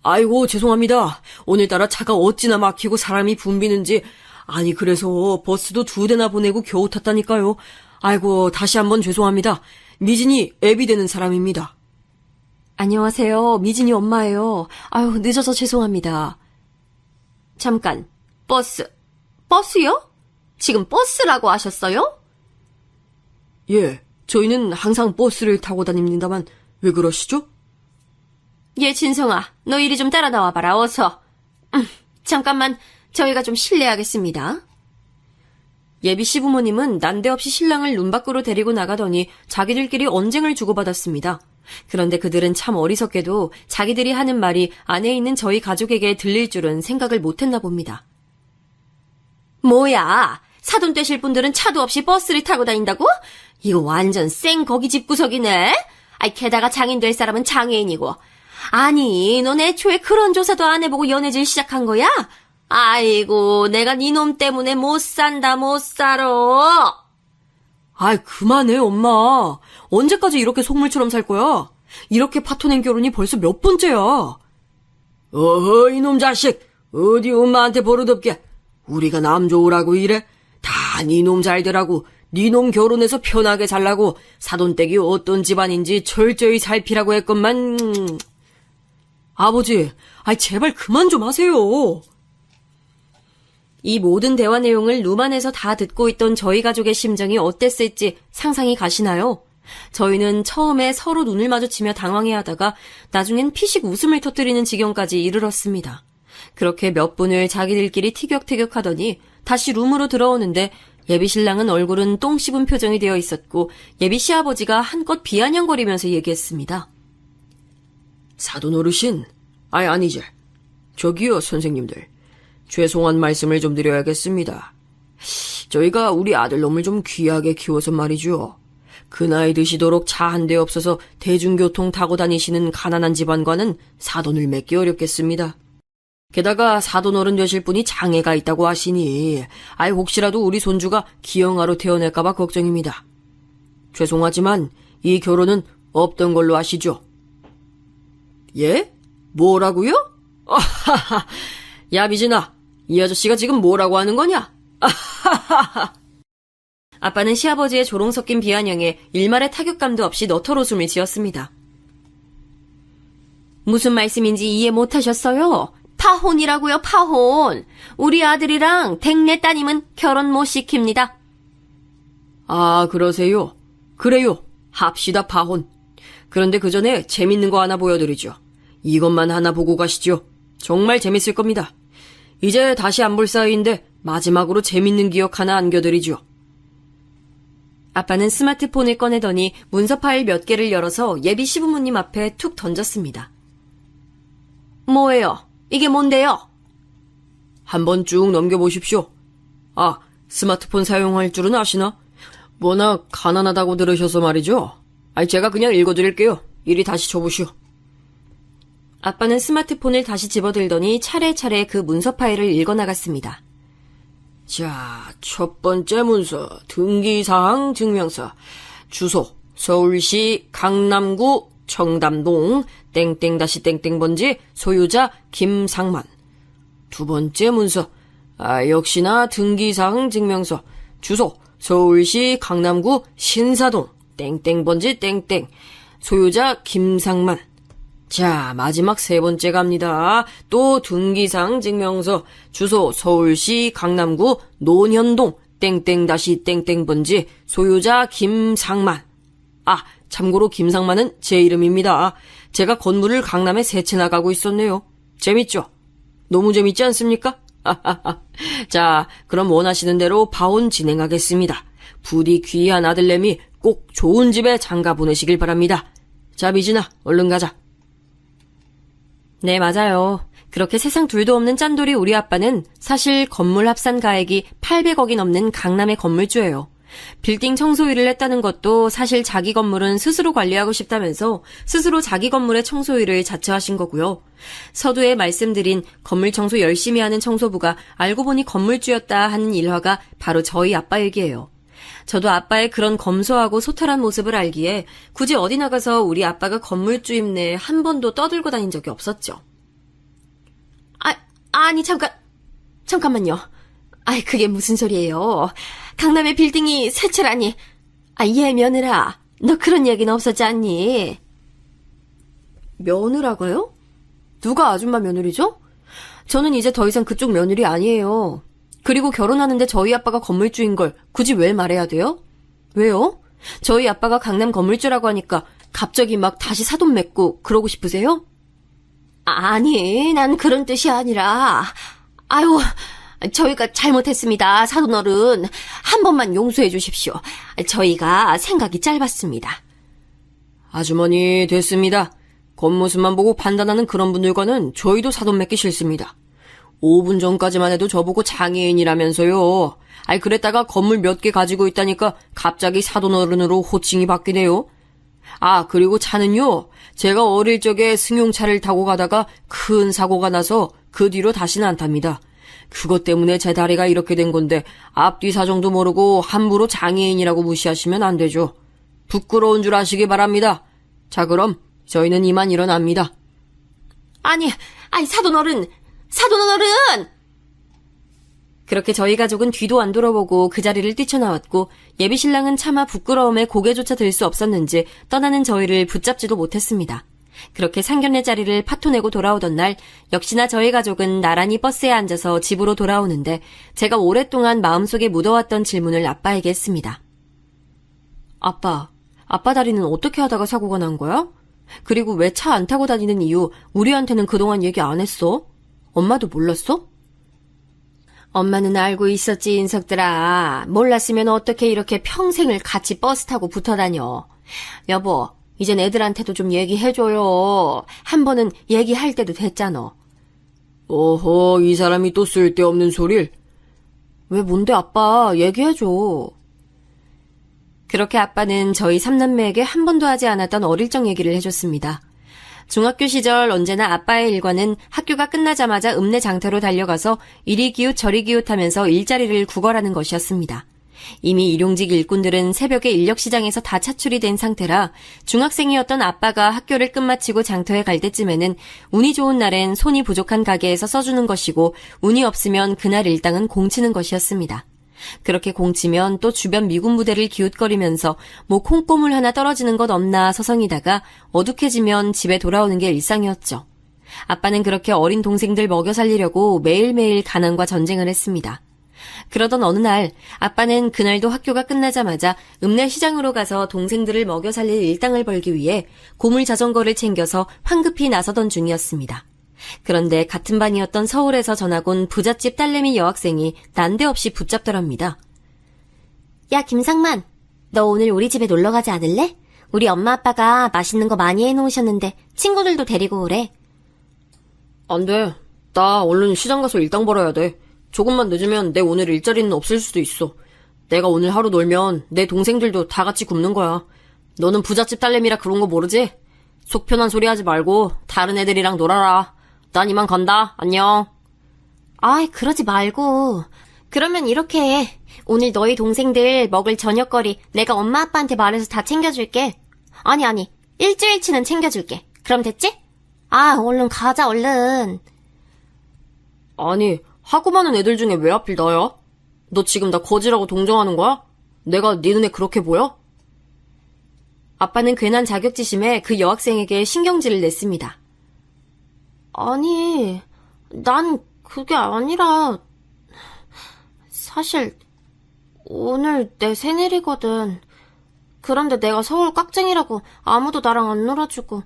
아이고, 죄송합니다. 오늘따라 차가 어찌나 막히고 사람이 붐비는지. 아니, 그래서 버스도 2대나 보내고 겨우 탔다니까요. 아이고, 다시 한번 죄송합니다. 미진이 애비 되는 사람입니다. 안녕하세요. 미진이 엄마예요. 아유, 늦어서 죄송합니다. 잠깐, 버스요? 지금 버스라고 하셨어요? 예, 저희는 항상 버스를 타고 다닙니다만 왜 그러시죠? 예, 진성아, 너 이리 좀 따라 나와봐라, 어서. 잠깐만, 저희가 좀 실례하겠습니다. 예비 시부모님은 난데없이 신랑을 룸 밖으로 데리고 나가더니 자기들끼리 언쟁을 주고받았습니다. 그런데 그들은 참 어리석게도 자기들이 하는 말이 안에 있는 저희 가족에게 들릴 줄은 생각을 못했나 봅니다. 뭐야, 사돈 되실 분들은 차도 없이 버스를 타고 다닌다고? 이거 완전 생 거기 집구석이네? 아이, 게다가 장인 될 사람은 장애인이고. 아니, 넌 애초에 그런 조사도 안 해보고 연애질 시작한 거야? 아이고, 내가 니놈 때문에 못 산다, 못 살아. 아이, 그만해, 엄마. 언제까지 이렇게 속물처럼 살 거야? 이렇게 파토낸 결혼이 벌써 몇 번째야. 어허, 이놈 자식. 어디 엄마한테 버릇없게. 우리가 남 좋으라고 이래? 다 니놈 잘 되라고. 니놈 결혼해서 편하게 살라고. 사돈댁이 어떤 집안인지 철저히 살피라고 했건만. 아버지, 아이, 제발 그만 좀 하세요. 이 모든 대화 내용을 룸 안에서 다 듣고 있던 저희 가족의 심정이 어땠을지 상상이 가시나요? 저희는 처음에 서로 눈을 마주치며 당황해하다가 나중엔 피식 웃음을 터뜨리는 지경까지 이르렀습니다. 그렇게 몇 분을 자기들끼리 티격태격하더니 다시 룸으로 들어오는데 예비 신랑은 얼굴은 똥 씹은 표정이 되어 있었고 예비 시아버지가 한껏 비아냥거리면서 얘기했습니다. 사돈 어르신, 아니지. 저기요, 선생님들. 죄송한 말씀을 좀 드려야겠습니다. 저희가 우리 아들놈을 좀 귀하게 키워서 말이죠. 그 나이 드시도록 차 한 대 없어서 대중교통 타고 다니시는 가난한 집안과는 사돈을 맺기 어렵겠습니다. 게다가 사돈 어른 되실 분이 장애가 있다고 하시니 혹시라도 우리 손주가 기형아로 태어날까봐 걱정입니다. 죄송하지만 이 결혼은 없던 걸로 아시죠? 예? 뭐라고요? 야, 미진아, 이 아저씨가 지금 뭐라고 하는 거냐? 아빠는 시아버지의 조롱 섞인 비아냥에 일말의 타격감도 없이 너털웃음을 지었습니다. 무슨 말씀인지 이해 못하셨어요? 파혼이라고요, 파혼. 우리 아들이랑 댁내 따님은 결혼 못 시킵니다. 아, 그러세요? 그래요. 합시다, 파혼. 그런데 그 전에 재밌는 거 하나 보여드리죠. 이것만 하나 보고 가시죠. 정말 재밌을 겁니다. 이제 다시 안 볼 사이인데 마지막으로 재밌는 기억 하나 안겨드리죠. 아빠는 스마트폰을 꺼내더니 문서 파일 몇 개를 열어서 예비 시부모님 앞에 툭 던졌습니다. 뭐예요? 이게 뭔데요? 한번 쭉 넘겨보십시오. 아, 스마트폰 사용할 줄은 아시나? 워낙 가난하다고 들으셔서 말이죠. 제가 그냥 읽어드릴게요. 이리 다시 줘보시오. 아빠는 스마트폰을 다시 집어들더니 차례차례 그 문서 파일을 읽어나갔습니다. 자, 첫 번째 문서, 등기사항 증명서, 주소, 서울시 강남구 청담동 땡땡-땡땡번지 소유자 김상만. 두 번째 문서, 역시나 등기사항 증명서, 주소, 서울시 강남구 신사동 땡땡번지 땡땡 소유자 김상만. 자, 마지막 세 번째 갑니다. 또 등기사항 증명서, 주소 서울시 강남구 논현동 땡땡-땡땡번지 소유자 김상만. 참고로 김상만은 제 이름입니다. 제가 건물을 강남에 세 채나 가고 있었네요. 재밌죠? 너무 재밌지 않습니까? 자, 그럼 원하시는 대로 파혼 진행하겠습니다. 부디 귀한 아들내미 꼭 좋은 집에 장가 보내시길 바랍니다. 자, 미진아, 얼른 가자. 네, 맞아요. 그렇게 세상 둘도 없는 짠돌이 우리 아빠는 사실 건물 합산 가액이 800억이 넘는 강남의 건물주예요. 빌딩 청소 일을 했다는 것도 사실 자기 건물은 스스로 관리하고 싶다면서 스스로 자기 건물의 청소 일을 자처하신 거고요. 서두에 말씀드린 건물 청소 열심히 하는 청소부가 알고 보니 건물주였다 하는 일화가 바로 저희 아빠 얘기예요. 저도 아빠의 그런 검소하고 소탈한 모습을 알기에 굳이 어디 나가서 우리 아빠가 건물주임내 한 번도 떠들고 다닌 적이 없었죠. 아니 잠깐만요. 그게 무슨 소리예요. 강남의 빌딩이 새 채라니. 얘 며느라, 너 그런 얘기는 없었지 않니? 며느라고요? 누가 아줌마 며느리죠? 저는 이제 더 이상 그쪽 며느리 아니에요. 그리고 결혼하는데 저희 아빠가 건물주인 걸 굳이 왜 말해야 돼요? 왜요? 저희 아빠가 강남 건물주라고 하니까 갑자기 막 다시 사돈 맺고 그러고 싶으세요? 아니, 난 그런 뜻이 아니라. 저희가 잘못했습니다, 사돈어른. 한 번만 용서해 주십시오. 저희가 생각이 짧았습니다. 아주머니, 됐습니다. 겉모습만 보고 판단하는 그런 분들과는 저희도 사돈 맺기 싫습니다. 5분 전까지만 해도 저보고 장애인이라면서요. 그랬다가 건물 몇 개 가지고 있다니까 갑자기 사돈어른으로 호칭이 바뀌네요. 그리고 차는요, 제가 어릴 적에 승용차를 타고 가다가 큰 사고가 나서 그 뒤로 다시는 안 탑니다. 그것 때문에 제 다리가 이렇게 된 건데 앞뒤 사정도 모르고 함부로 장애인이라고 무시하시면 안 되죠. 부끄러운 줄 아시기 바랍니다. 자, 그럼 저희는 이만 일어납니다. 아니, 사돈어른! 그렇게 저희 가족은 뒤도 안 돌아보고 그 자리를 뛰쳐나왔고 예비신랑은 차마 부끄러움에 고개조차 들 수 없었는지 떠나는 저희를 붙잡지도 못했습니다. 그렇게 상견례 자리를 파토내고 돌아오던 날 역시나 저희 가족은 나란히 버스에 앉아서 집으로 돌아오는데 제가 오랫동안 마음속에 묻어왔던 질문을 아빠에게 했습니다. 아빠 다리는 어떻게 하다가 사고가 난 거야? 그리고 왜 차 안 타고 다니는 이유 우리한테는 그동안 얘기 안 했어? 엄마도 몰랐어? 엄마는 알고 있었지, 인석들아. 몰랐으면 어떻게 이렇게 평생을 같이 버스 타고 붙어 다녀. 여보, 이젠 애들한테도 좀 얘기해줘요. 한 번은 얘기할 때도 됐잖아. 어허, 이 사람이 또 쓸데없는 소릴. 왜 뭔데 아빠, 얘기해줘. 그렇게 아빠는 저희 삼남매에게 한 번도 하지 않았던 어릴 적 얘기를 해줬습니다. 중학교 시절 언제나 아빠의 일과는 학교가 끝나자마자 읍내 장터로 달려가서 이리 기웃 저리 기웃하면서 일자리를 구걸하는 것이었습니다. 이미 일용직 일꾼들은 새벽에 인력시장에서 다 차출이 된 상태라 중학생이었던 아빠가 학교를 끝마치고 장터에 갈 때쯤에는 운이 좋은 날엔 손이 부족한 가게에서 써주는 것이고 운이 없으면 그날 일당은 공치는 것이었습니다. 그렇게 공치면 또 주변 미군 부대를 기웃거리면서 뭐 콩고물 하나 떨어지는 것 없나 서성이다가 어둑해지면 집에 돌아오는 게 일상이었죠. 아빠는 그렇게 어린 동생들 먹여 살리려고 매일매일 가난과 전쟁을 했습니다. 그러던 어느 날 아빠는 그날도 학교가 끝나자마자 읍내 시장으로 가서 동생들을 먹여 살릴 일당을 벌기 위해 고물 자전거를 챙겨서 황급히 나서던 중이었습니다. 그런데 같은 반이었던 서울에서 전학 온 부잣집 딸내미 여학생이 난데없이 붙잡더랍니다. 야, 김상만, 너 오늘 우리 집에 놀러 가지 않을래? 우리 엄마 아빠가 맛있는 거 많이 해놓으셨는데 친구들도 데리고 오래. 안 돼. 나 얼른 시장 가서 일당 벌어야 돼. 조금만 늦으면 내 오늘 일자리는 없을 수도 있어. 내가 오늘 하루 놀면 내 동생들도 다 같이 굶는 거야. 너는 부잣집 딸내미라 그런 거 모르지? 속 편한 소리 하지 말고 다른 애들이랑 놀아라. 난 이만 간다. 안녕. 그러지 말고. 그러면 이렇게 해. 오늘 너희 동생들 먹을 저녁거리 내가 엄마 아빠한테 말해서 다 챙겨줄게. 아니. 일주일치는 챙겨줄게. 그럼 됐지? 얼른 가자, 얼른. 아니, 하고 많은 애들 중에 왜 하필 나야? 너 지금 나 거지라고 동정하는 거야? 내가 네 눈에 그렇게 보여? 아빠는 괜한 자격지심에 그 여학생에게 신경질을 냈습니다. 아니, 난 그게 아니라 사실 오늘 내 생일이거든. 그런데 내가 서울 깍쟁이라고 아무도 나랑 안 놀아주고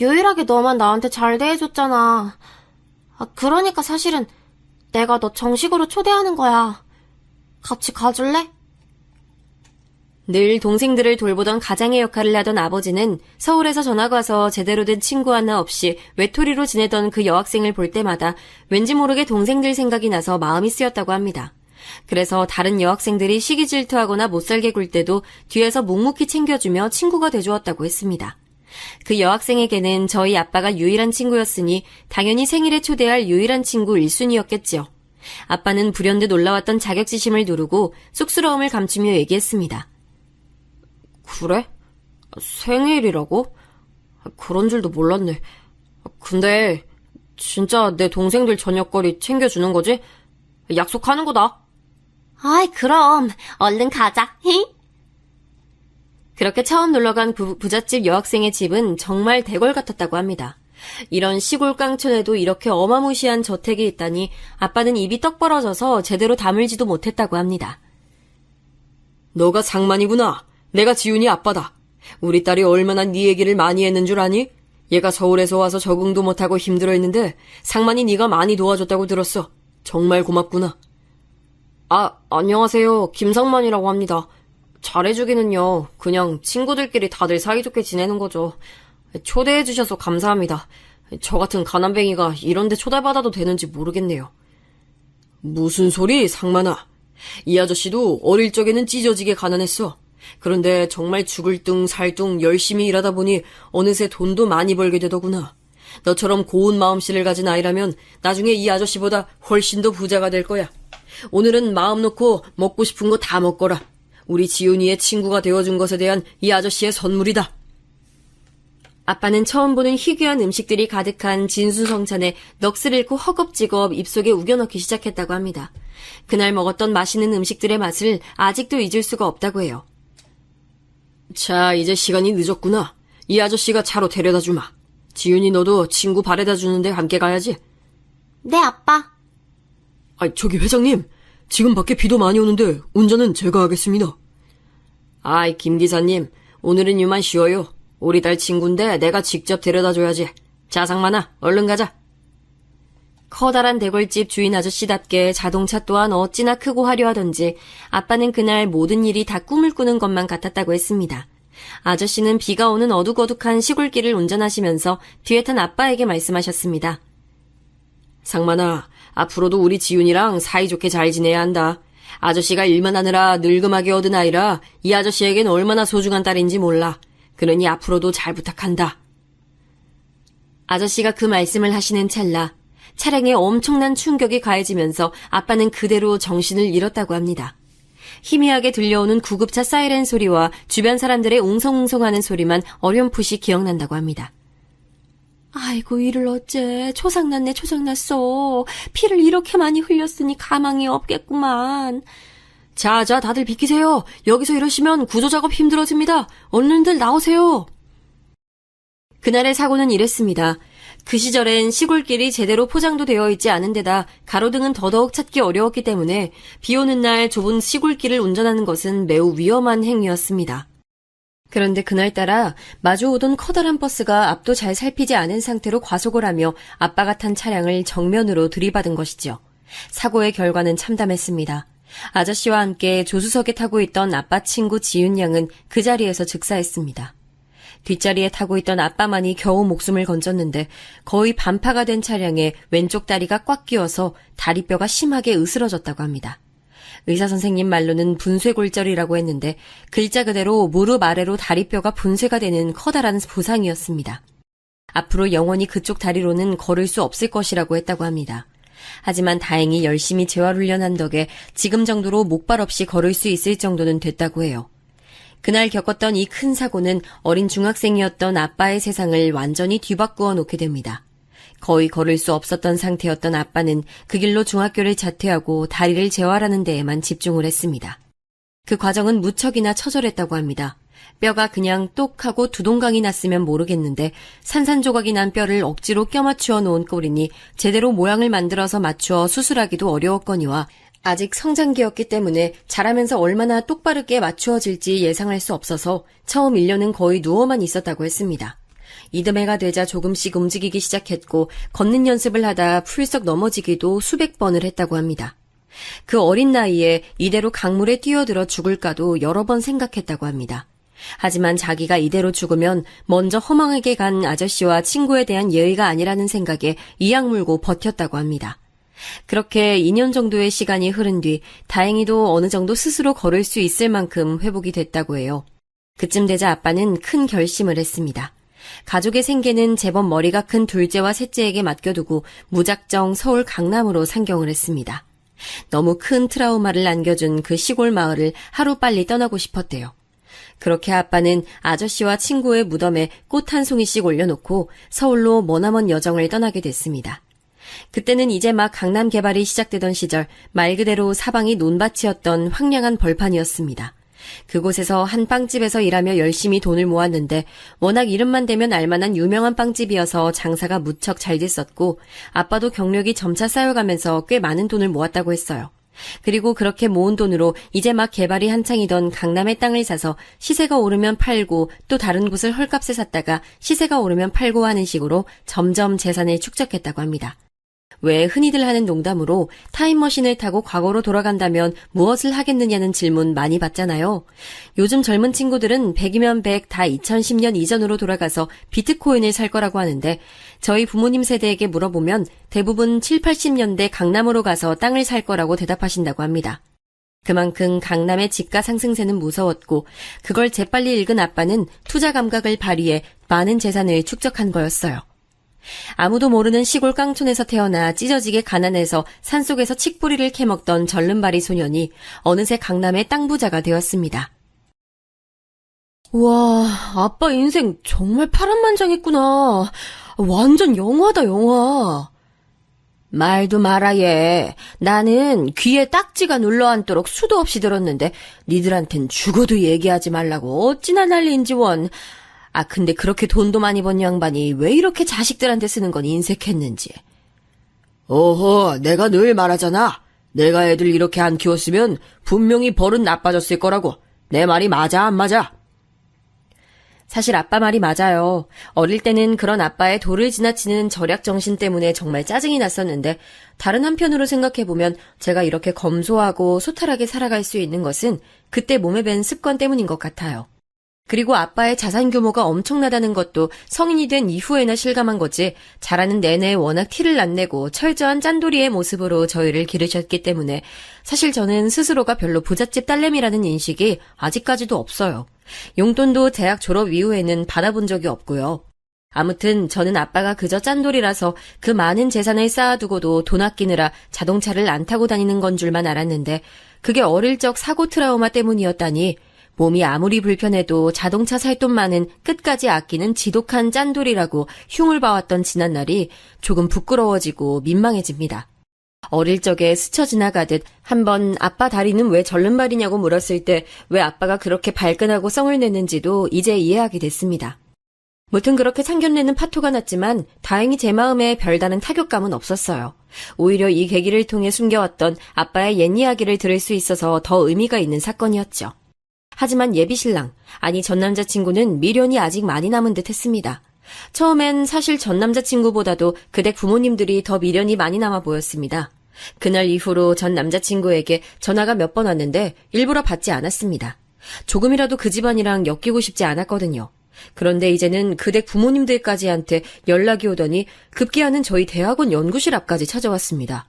유일하게 너만 나한테 잘 대해줬잖아. 그러니까 사실은 내가 너 정식으로 초대하는 거야. 같이 가줄래? 늘 동생들을 돌보던 가장의 역할을 하던 아버지는 서울에서 전학 와서 제대로 된 친구 하나 없이 외톨이로 지내던 그 여학생을 볼 때마다 왠지 모르게 동생들 생각이 나서 마음이 쓰였다고 합니다. 그래서 다른 여학생들이 시기 질투하거나 못살게 굴 때도 뒤에서 묵묵히 챙겨주며 친구가 돼주었다고 했습니다. 그 여학생에게는 저희 아빠가 유일한 친구였으니 당연히 생일에 초대할 유일한 친구 1순위였겠죠. 아빠는 불현듯 올라왔던 자격지심을 누르고 쑥스러움을 감추며 얘기했습니다. 그래? 생일이라고? 그런 줄도 몰랐네. 근데 진짜 내 동생들 저녁거리 챙겨주는 거지? 약속하는 거다. 아이, 그럼 얼른 가자. 히? 그렇게 처음 놀러간 부잣집 여학생의 집은 정말 대궐 같았다고 합니다. 이런 시골 깡촌에도 이렇게 어마무시한 저택이 있다니 아빠는 입이 떡 벌어져서 제대로 다물지도 못했다고 합니다. 너가 상만이구나. 내가 지훈이 아빠다. 우리 딸이 얼마나 네 얘기를 많이 했는 줄 아니? 얘가 서울에서 와서 적응도 못하고 힘들어했는데 상만이 네가 많이 도와줬다고 들었어. 정말 고맙구나. 안녕하세요. 김상만이라고 합니다. 잘해주기는요. 그냥 친구들끼리 다들 사이좋게 지내는 거죠. 초대해주셔서 감사합니다. 저 같은 가난뱅이가 이런데 초대받아도 되는지 모르겠네요. 무슨 소리, 상만아. 이 아저씨도 어릴 적에는 찢어지게 가난했어. 그런데 정말 죽을 둥 살둥 열심히 일하다 보니 어느새 돈도 많이 벌게 되더구나. 너처럼 고운 마음씨를 가진 아이라면 나중에 이 아저씨보다 훨씬 더 부자가 될 거야. 오늘은 마음 놓고 먹고 싶은 거 다 먹거라. 우리 지훈이의 친구가 되어준 것에 대한 이 아저씨의 선물이다. 아빠는 처음 보는 희귀한 음식들이 가득한 진수성찬에 넋을 잃고 허겁지겁 입속에 우겨넣기 시작했다고 합니다. 그날 먹었던 맛있는 음식들의 맛을 아직도 잊을 수가 없다고 해요. 자, 이제 시간이 늦었구나. 이 아저씨가 차로 데려다 주마. 지훈이 너도 친구 바래다 주는데 함께 가야지. 네, 아빠. 저기 회장님. 지금 밖에 비도 많이 오는데 운전은 제가 하겠습니다. 김 기사님. 오늘은 이만 쉬어요. 우리 딸 친구인데 내가 직접 데려다 줘야지. 자, 상만아, 얼른 가자. 커다란 대궐집 주인 아저씨답게 자동차 또한 어찌나 크고 화려하던지 아빠는 그날 모든 일이 다 꿈을 꾸는 것만 같았다고 했습니다. 아저씨는 비가 오는 어둑어둑한 시골길을 운전하시면서 뒤에 탄 아빠에게 말씀하셨습니다. 상만아, 앞으로도 우리 지훈이랑 사이좋게 잘 지내야 한다. 아저씨가 일만 하느라 늙음하게 얻은 아이라 이 아저씨에겐 얼마나 소중한 딸인지 몰라. 그러니 앞으로도 잘 부탁한다. 아저씨가 그 말씀을 하시는 찰나 차량에 엄청난 충격이 가해지면서 아빠는 그대로 정신을 잃었다고 합니다. 희미하게 들려오는 구급차 사이렌 소리와 주변 사람들의 웅성웅성하는 소리만 어렴풋이 기억난다고 합니다. 아이고 이를 어째. 초상났네 초상났어. 피를 이렇게 많이 흘렸으니 가망이 없겠구만. 자, 다들 비키세요. 여기서 이러시면 구조작업 힘들어집니다. 얼른들 나오세요. 그날의 사고는 이랬습니다. 그 시절엔 시골길이 제대로 포장도 되어 있지 않은 데다 가로등은 더더욱 찾기 어려웠기 때문에 비 오는 날 좁은 시골길을 운전하는 것은 매우 위험한 행위였습니다. 그런데 그날따라 마주오던 커다란 버스가 앞도 잘 살피지 않은 상태로 과속을 하며 아빠가 탄 차량을 정면으로 들이받은 것이죠. 사고의 결과는 참담했습니다. 아저씨와 함께 조수석에 타고 있던 아빠 친구 지윤 양은 그 자리에서 즉사했습니다. 뒷자리에 타고 있던 아빠만이 겨우 목숨을 건졌는데 거의 반파가 된 차량에 왼쪽 다리가 꽉 끼어서 다리뼈가 심하게 으스러졌다고 합니다. 의사선생님 말로는 분쇄골절이라고 했는데 글자 그대로 무릎 아래로 다리뼈가 분쇄가 되는 커다란 부상이었습니다. 앞으로 영원히 그쪽 다리로는 걸을 수 없을 것이라고 했다고 합니다. 하지만 다행히 열심히 재활훈련한 덕에 지금 정도로 목발 없이 걸을 수 있을 정도는 됐다고 해요. 그날 겪었던 이 큰 사고는 어린 중학생이었던 아빠의 세상을 완전히 뒤바꾸어 놓게 됩니다. 거의 걸을 수 없었던 상태였던 아빠는 그 길로 중학교를 자퇴하고 다리를 재활하는 데에만 집중을 했습니다. 그 과정은 무척이나 처절했다고 합니다. 뼈가 그냥 똑하고 두동강이 났으면 모르겠는데 산산조각이 난 뼈를 억지로 껴맞추어 놓은 꼴이니 제대로 모양을 만들어서 맞추어 수술하기도 어려웠거니와 아직 성장기였기 때문에 자라면서 얼마나 똑바르게 맞추어질지 예상할 수 없어서 처음 1년은 거의 누워만 있었다고 했습니다. 이듬해가 되자 조금씩 움직이기 시작했고 걷는 연습을 하다 풀썩 넘어지기도 수백 번을 했다고 합니다. 그 어린 나이에 이대로 강물에 뛰어들어 죽을까도 여러 번 생각했다고 합니다. 하지만 자기가 이대로 죽으면 먼저 허망하게 간 아저씨와 친구에 대한 예의가 아니라는 생각에 이악 물고 버텼다고 합니다. 그렇게 2년 정도의 시간이 흐른 뒤 다행히도 어느 정도 스스로 걸을 수 있을 만큼 회복이 됐다고 해요. 그쯤 되자 아빠는 큰 결심을 했습니다. 가족의 생계는 제법 머리가 큰 둘째와 셋째에게 맡겨두고 무작정 서울 강남으로 상경을 했습니다. 너무 큰 트라우마를 안겨준 그 시골 마을을 하루빨리 떠나고 싶었대요. 그렇게 아빠는 아저씨와 친구의 무덤에 꽃 한 송이씩 올려놓고 서울로 머나먼 여정을 떠나게 됐습니다. 그때는 이제 막 강남 개발이 시작되던 시절 말 그대로 사방이 논밭이었던 황량한 벌판이었습니다. 그곳에서 한 빵집에서 일하며 열심히 돈을 모았는데 워낙 이름만 대면 알만한 유명한 빵집이어서 장사가 무척 잘 됐었고 아빠도 경력이 점차 쌓여가면서 꽤 많은 돈을 모았다고 했어요. 그리고 그렇게 모은 돈으로 이제 막 개발이 한창이던 강남의 땅을 사서 시세가 오르면 팔고 또 다른 곳을 헐값에 샀다가 시세가 오르면 팔고 하는 식으로 점점 재산을 축적했다고 합니다. 왜 흔히들 하는 농담으로 타임머신을 타고 과거로 돌아간다면 무엇을 하겠느냐는 질문 많이 받잖아요. 요즘 젊은 친구들은 100이면 100 다 2010년 이전으로 돌아가서 비트코인을 살 거라고 하는데 저희 부모님 세대에게 물어보면 대부분 7, 80년대 강남으로 가서 땅을 살 거라고 대답하신다고 합니다. 그만큼 강남의 집가 상승세는 무서웠고 그걸 재빨리 읽은 아빠는 투자 감각을 발휘해 많은 재산을 축적한 거였어요. 아무도 모르는 시골 깡촌에서 태어나 찢어지게 가난해서 산속에서 칡뿌리를 캐먹던 절름발이 소년이 어느새 강남의 땅 부자가 되었습니다. 와, 아빠 인생 정말 파란만장했구나. 완전 영화다, 영화. 말도 마라 얘. 나는 귀에 딱지가 눌러앉도록 수도 없이 들었는데 니들한텐 죽어도 얘기하지 말라고 어찌나 난리인지 원. 아, 근데 그렇게 돈도 많이 번 양반이 왜 이렇게 자식들한테 쓰는 건 인색했는지. 어허, 내가 늘 말하잖아. 내가 애들 이렇게 안 키웠으면 분명히 벌은 나빠졌을 거라고. 내 말이 맞아, 안 맞아? 사실 아빠 말이 맞아요. 어릴 때는 그런 아빠의 도를 지나치는 절약 정신 때문에 정말 짜증이 났었는데 다른 한편으로 생각해보면 제가 이렇게 검소하고 소탈하게 살아갈 수 있는 것은 그때 몸에 밴 습관 때문인 것 같아요. 그리고 아빠의 자산 규모가 엄청나다는 것도 성인이 된 이후에나 실감한 거지 자라는 내내 워낙 티를 안 내고 철저한 짠돌이의 모습으로 저희를 기르셨기 때문에 사실 저는 스스로가 별로 부잣집 딸내미라는 인식이 아직까지도 없어요. 용돈도 대학 졸업 이후에는 받아본 적이 없고요. 아무튼 저는 아빠가 그저 짠돌이라서 그 많은 재산을 쌓아두고도 돈 아끼느라 자동차를 안 타고 다니는 건 줄만 알았는데 그게 어릴 적 사고 트라우마 때문이었다니 몸이 아무리 불편해도 자동차 살 돈만은 끝까지 아끼는 지독한 짠돌이라고 흉을 봐왔던 지난날이 조금 부끄러워지고 민망해집니다. 어릴 적에 스쳐 지나가듯 한번 아빠 다리는 왜 절름발이냐고 물었을 때 왜 아빠가 그렇게 발끈하고 썽을 냈는지도 이제 이해하게 됐습니다. 무튼 그렇게 상견례는 파토가 났지만 다행히 제 마음에 별다른 타격감은 없었어요. 오히려 이 계기를 통해 숨겨왔던 아빠의 옛 이야기를 들을 수 있어서 더 의미가 있는 사건이었죠. 하지만 예비신랑, 아니 전 남자친구는 미련이 아직 많이 남은 듯 했습니다. 처음엔 사실 전 남자친구보다도 그댁 부모님들이 더 미련이 많이 남아 보였습니다. 그날 이후로 전 남자친구에게 전화가 몇 번 왔는데 일부러 받지 않았습니다. 조금이라도 그 집안이랑 엮이고 싶지 않았거든요. 그런데 이제는 그댁 부모님들까지한테 연락이 오더니 급기야는 저희 대학원 연구실 앞까지 찾아왔습니다.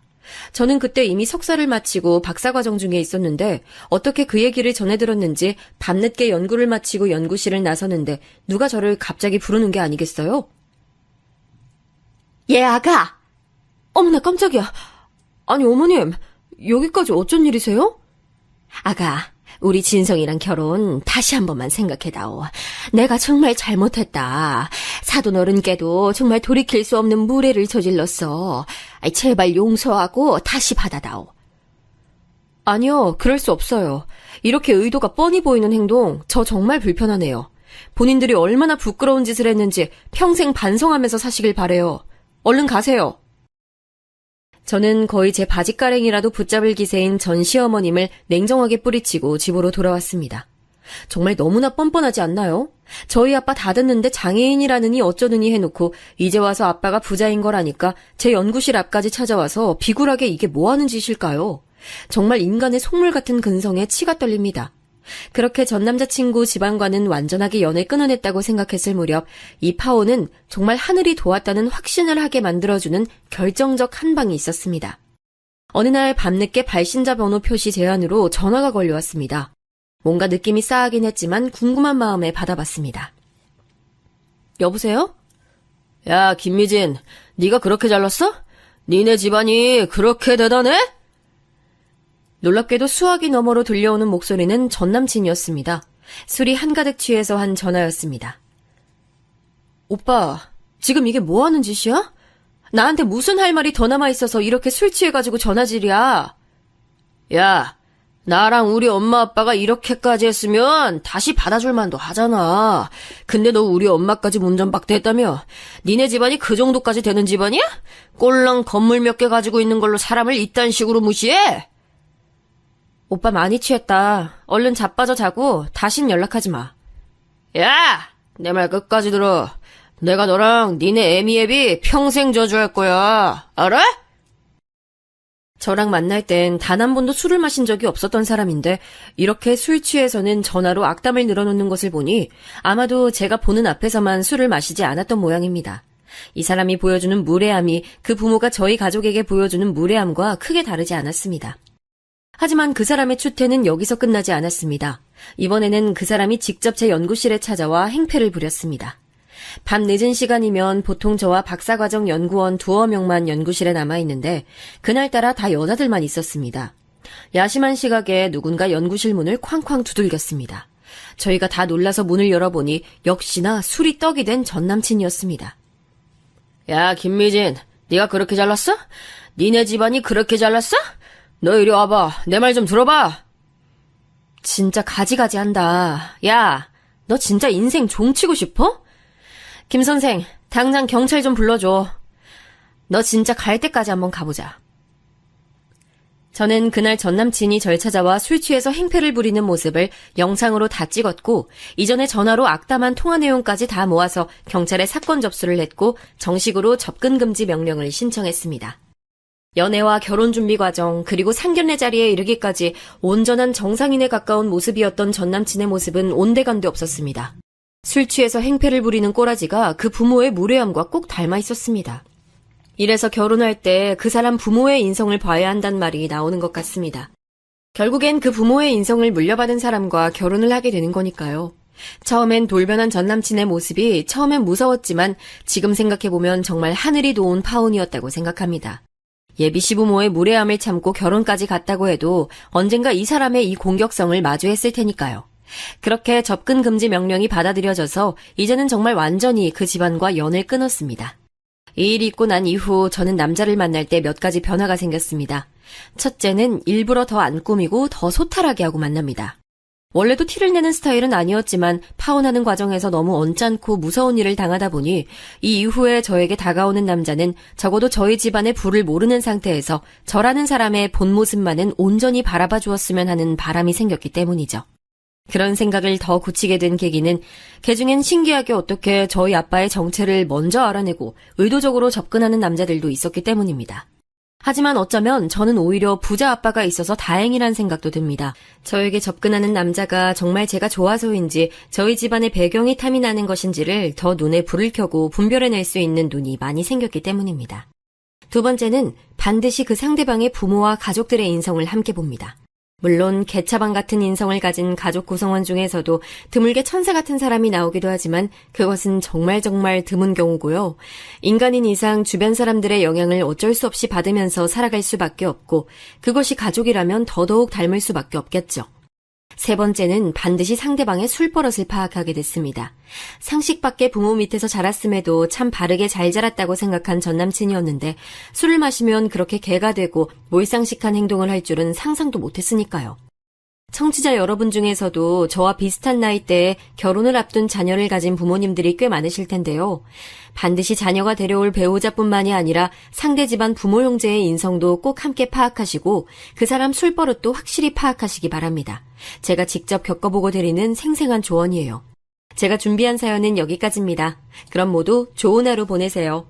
저는 그때 이미 석사를 마치고 박사과정 중에 있었는데 어떻게 그 얘기를 전해 들었는지 밤늦게 연구를 마치고 연구실을 나서는데 누가 저를 갑자기 부르는 게 아니겠어요? 예, 아가! 어머나 깜짝이야. 아니 어머님, 여기까지 어쩐 일이세요? 아가, 우리 진성이랑 결혼 다시 한 번만 생각해다오. 내가 정말 잘못했다. 사돈 어른께도 정말 돌이킬 수 없는 무례를 저질렀어. 제발 용서하고 다시 받아다오. 아니요, 그럴 수 없어요. 이렇게 의도가 뻔히 보이는 행동 저 정말 불편하네요. 본인들이 얼마나 부끄러운 짓을 했는지 평생 반성하면서 사시길 바래요. 얼른 가세요. 저는 거의 제 바짓가랭이라도 붙잡을 기세인 전 시어머님을 냉정하게 뿌리치고 집으로 돌아왔습니다. 정말 너무나 뻔뻔하지 않나요? 저희 아빠 다 듣는데 장애인이라느니 어쩌느니 해놓고 이제 와서 아빠가 부자인 걸 아니까 제 연구실 앞까지 찾아와서 비굴하게 이게 뭐하는 짓일까요? 정말 인간의 속물 같은 근성에 치가 떨립니다. 그렇게 전 남자친구 집안과는 완전하게 연을 끊어냈다고 생각했을 무렵 이 파오는 정말 하늘이 도왔다는 확신을 하게 만들어주는 결정적 한 방이 있었습니다. 어느 날 밤늦게 발신자 번호 표시 제안으로 전화가 걸려왔습니다. 뭔가 느낌이 싸하긴 했지만 궁금한 마음에 받아봤습니다. 여보세요? 야, 김미진, 네가 그렇게 잘났어? 니네 집안이 그렇게 대단해? 놀랍게도 수화기 너머로 들려오는 목소리는 전 남친이었습니다. 술이 한가득 취해서 한 전화였습니다. 오빠, 지금 이게 뭐 하는 짓이야? 나한테 무슨 할 말이 더 남아있어서 이렇게 술 취해가지고 전화질이야? 야, 나랑 우리 엄마 아빠가 이렇게까지 했으면 다시 받아줄 만도 하잖아. 근데 너 우리 엄마까지 문전박대했다며? 니네 집안이 그 정도까지 되는 집안이야? 꼴랑 건물 몇 개 가지고 있는 걸로 사람을 이딴 식으로 무시해? 오빠 많이 취했다. 얼른 자빠져 자고 다신 연락하지 마. 야! 내 말 끝까지 들어. 내가 너랑 니네 애미애비 평생 저주할 거야. 알아? 저랑 만날 땐 단 한 번도 술을 마신 적이 없었던 사람인데 이렇게 술 취해서는 전화로 악담을 늘어놓는 것을 보니 아마도 제가 보는 앞에서만 술을 마시지 않았던 모양입니다. 이 사람이 보여주는 무례함이 그 부모가 저희 가족에게 보여주는 무례함과 크게 다르지 않았습니다. 하지만 그 사람의 추태는 여기서 끝나지 않았습니다. 이번에는 그 사람이 직접 제 연구실에 찾아와 행패를 부렸습니다. 밤 늦은 시간이면 보통 저와 박사과정 연구원 두어 명만 연구실에 남아있는데 그날따라 다 여자들만 있었습니다. 야심한 시각에 누군가 연구실 문을 쾅쾅 두들겼습니다. 저희가 다 놀라서 문을 열어보니 역시나 술이 떡이 된 전남친이었습니다. 야, 김미진, 네가 그렇게 잘났어? 니네 집안이 그렇게 잘났어? 너 이리 와봐. 내 말 좀 들어봐. 진짜 가지가지한다. 야, 너 진짜 인생 종치고 싶어? 김 선생, 당장 경찰 좀 불러줘. 너 진짜 갈 때까지 한번 가보자. 저는 그날 전 남친이 절 찾아와 술 취해서 행패를 부리는 모습을 영상으로 다 찍었고 이전에 전화로 악담한 통화 내용까지 다 모아서 경찰에 사건 접수를 했고 정식으로 접근 금지 명령을 신청했습니다. 연애와 결혼 준비 과정 그리고 상견례 자리에 이르기까지 온전한 정상인에 가까운 모습이었던 전 남친의 모습은 온데간데 없었습니다. 술 취해서 행패를 부리는 꼬라지가 그 부모의 무례함과 꼭 닮아 있었습니다. 이래서 결혼할 때 그 사람 부모의 인성을 봐야 한단 말이 나오는 것 같습니다. 결국엔 그 부모의 인성을 물려받은 사람과 결혼을 하게 되는 거니까요. 처음엔 돌변한 전 남친의 모습이 처음엔 무서웠지만 지금 생각해보면 정말 하늘이 도운 파혼이었다고 생각합니다. 예비 시부모의 무례함을 참고 결혼까지 갔다고 해도 언젠가 이 사람의 이 공격성을 마주했을 테니까요. 그렇게 접근 금지 명령이 받아들여져서 이제는 정말 완전히 그 집안과 연을 끊었습니다. 이 일이 있고 난 이후 저는 남자를 만날 때 몇 가지 변화가 생겼습니다. 첫째는 일부러 더 안 꾸미고 더 소탈하게 하고 만납니다. 원래도 티를 내는 스타일은 아니었지만 파혼하는 과정에서 너무 언짢고 무서운 일을 당하다 보니 이 이후에 저에게 다가오는 남자는 적어도 저희 집안의 부를 모르는 상태에서 저라는 사람의 본 모습만은 온전히 바라봐 주었으면 하는 바람이 생겼기 때문이죠. 그런 생각을 더 굳히게 된 계기는 개중엔 신기하게 어떻게 저희 아빠의 정체를 먼저 알아내고 의도적으로 접근하는 남자들도 있었기 때문입니다. 하지만 어쩌면 저는 오히려 부자 아빠가 있어서 다행이란 생각도 듭니다. 저에게 접근하는 남자가 정말 제가 좋아서인지 저희 집안의 배경이 탐이 나는 것인지를 더 눈에 불을 켜고 분별해낼 수 있는 눈이 많이 생겼기 때문입니다. 두 번째는 반드시 그 상대방의 부모와 가족들의 인성을 함께 봅니다. 물론 개차반 같은 인성을 가진 가족 구성원 중에서도 드물게 천사 같은 사람이 나오기도 하지만 그것은 정말 드문 경우고요. 인간인 이상 주변 사람들의 영향을 어쩔 수 없이 받으면서 살아갈 수밖에 없고 그것이 가족이라면 더더욱 닮을 수밖에 없겠죠. 세 번째는 반드시 상대방의 술버릇을 파악하게 됐습니다. 상식 밖의 부모 밑에서 자랐음에도 참 바르게 잘 자랐다고 생각한 전 남친이었는데 술을 마시면 그렇게 개가 되고 몰상식한 행동을 할 줄은 상상도 못했으니까요. 청취자 여러분 중에서도 저와 비슷한 나이대에 결혼을 앞둔 자녀를 가진 부모님들이 꽤 많으실 텐데요. 반드시 자녀가 데려올 배우자뿐만이 아니라 상대 집안 부모 형제의 인성도 꼭 함께 파악하시고 그 사람 술버릇도 확실히 파악하시기 바랍니다. 제가 직접 겪어보고 드리는 생생한 조언이에요. 제가 준비한 사연은 여기까지입니다. 그럼 모두 좋은 하루 보내세요.